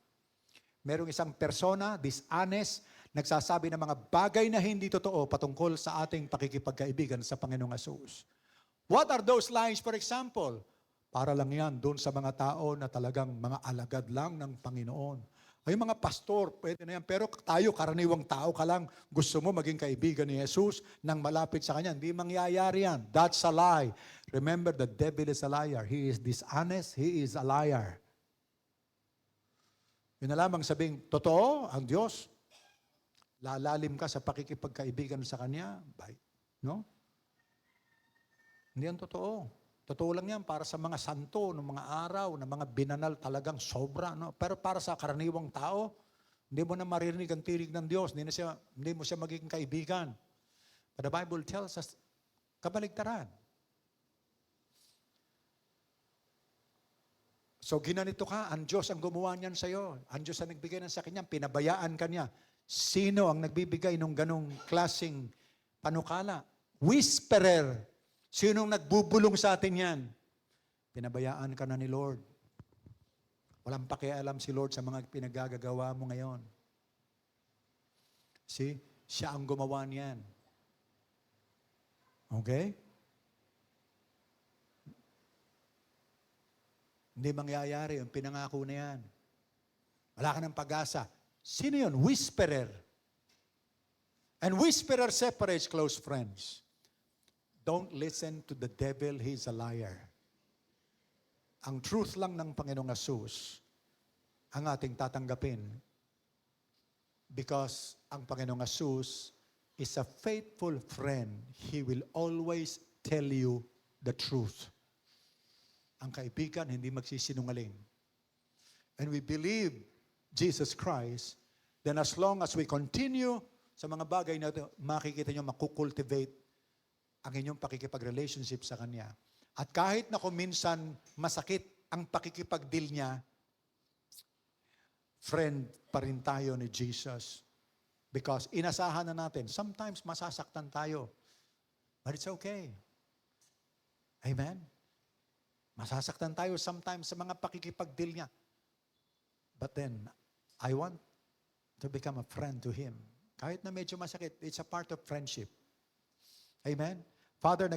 Merong isang persona, dishonest, nagsasabi ng mga bagay na hindi totoo patungkol sa ating pakikipagkaibigan sa Panginoong Jesus. What are those lies, for example? Para lang yan doon sa mga tao na talagang mga alagad lang ng Panginoon. Ay mga pastor, pwede na yan. Pero tayo, karaniwang tao ka lang, gusto mo maging kaibigan ni Jesus nang malapit sa Kanya. Hindi mangyayari yan. That's a lie. Remember, the devil is a liar. He is dishonest. He is a liar. Yun na lamang sabing, totoo, ang Diyos, lalalim ka sa pakikipagkaibigan sa Kanya. No? Hindi yan totoo. Totoo lang yan para sa mga santo, ng mga araw, ng mga binanal talagang sobra. No? Pero para sa karaniwang tao, hindi mo na maririnig ang tinig ng Diyos. Hindi mo siya magiging kaibigan. But the Bible tells us, kabaligtaran. So ginanito ka, ang Diyos ang gumawa niyan sa iyo. Ang Diyos ang nagbigay ng sa kanya, pinabayaan ka niya. Sino ang nagbibigay ng ganong klaseng panukala? Whisperer. Sinong nagbubulong sa atin yan? Pinabayaan ka na ni Lord. Walang pakialam si Lord sa mga pinagagagawa mo ngayon. See? Siya ang gumawa niyan. Okay? Hindi mangyayari yung pinangako na yan. Wala ka ng pag-asa. Sino yun? Whisperer. And whisperer separates close friends. Don't listen to the devil, he's a liar. Ang truth lang ng Panginoong Jesus ang ating tatanggapin because ang Panginoong Jesus is a faithful friend. He will always tell you the truth. Ang kaibigan hindi magsisinungaling. And we believe Jesus Christ, then as long as we continue sa mga bagay na ito, makikita nyo makukultivate ang inyong pakikipag-relationship sa Kanya. At kahit na kung minsan masakit ang pakikipag-deal niya, friend pa rin tayo ni Jesus. Because inasahan na natin, sometimes masasaktan tayo. But it's okay. Amen? Masasaktan tayo sometimes sa mga pakikipag-deal niya. But then, I want to become a friend to Him. Kahit na medyo masakit, it's a part of friendship. Amen? Father,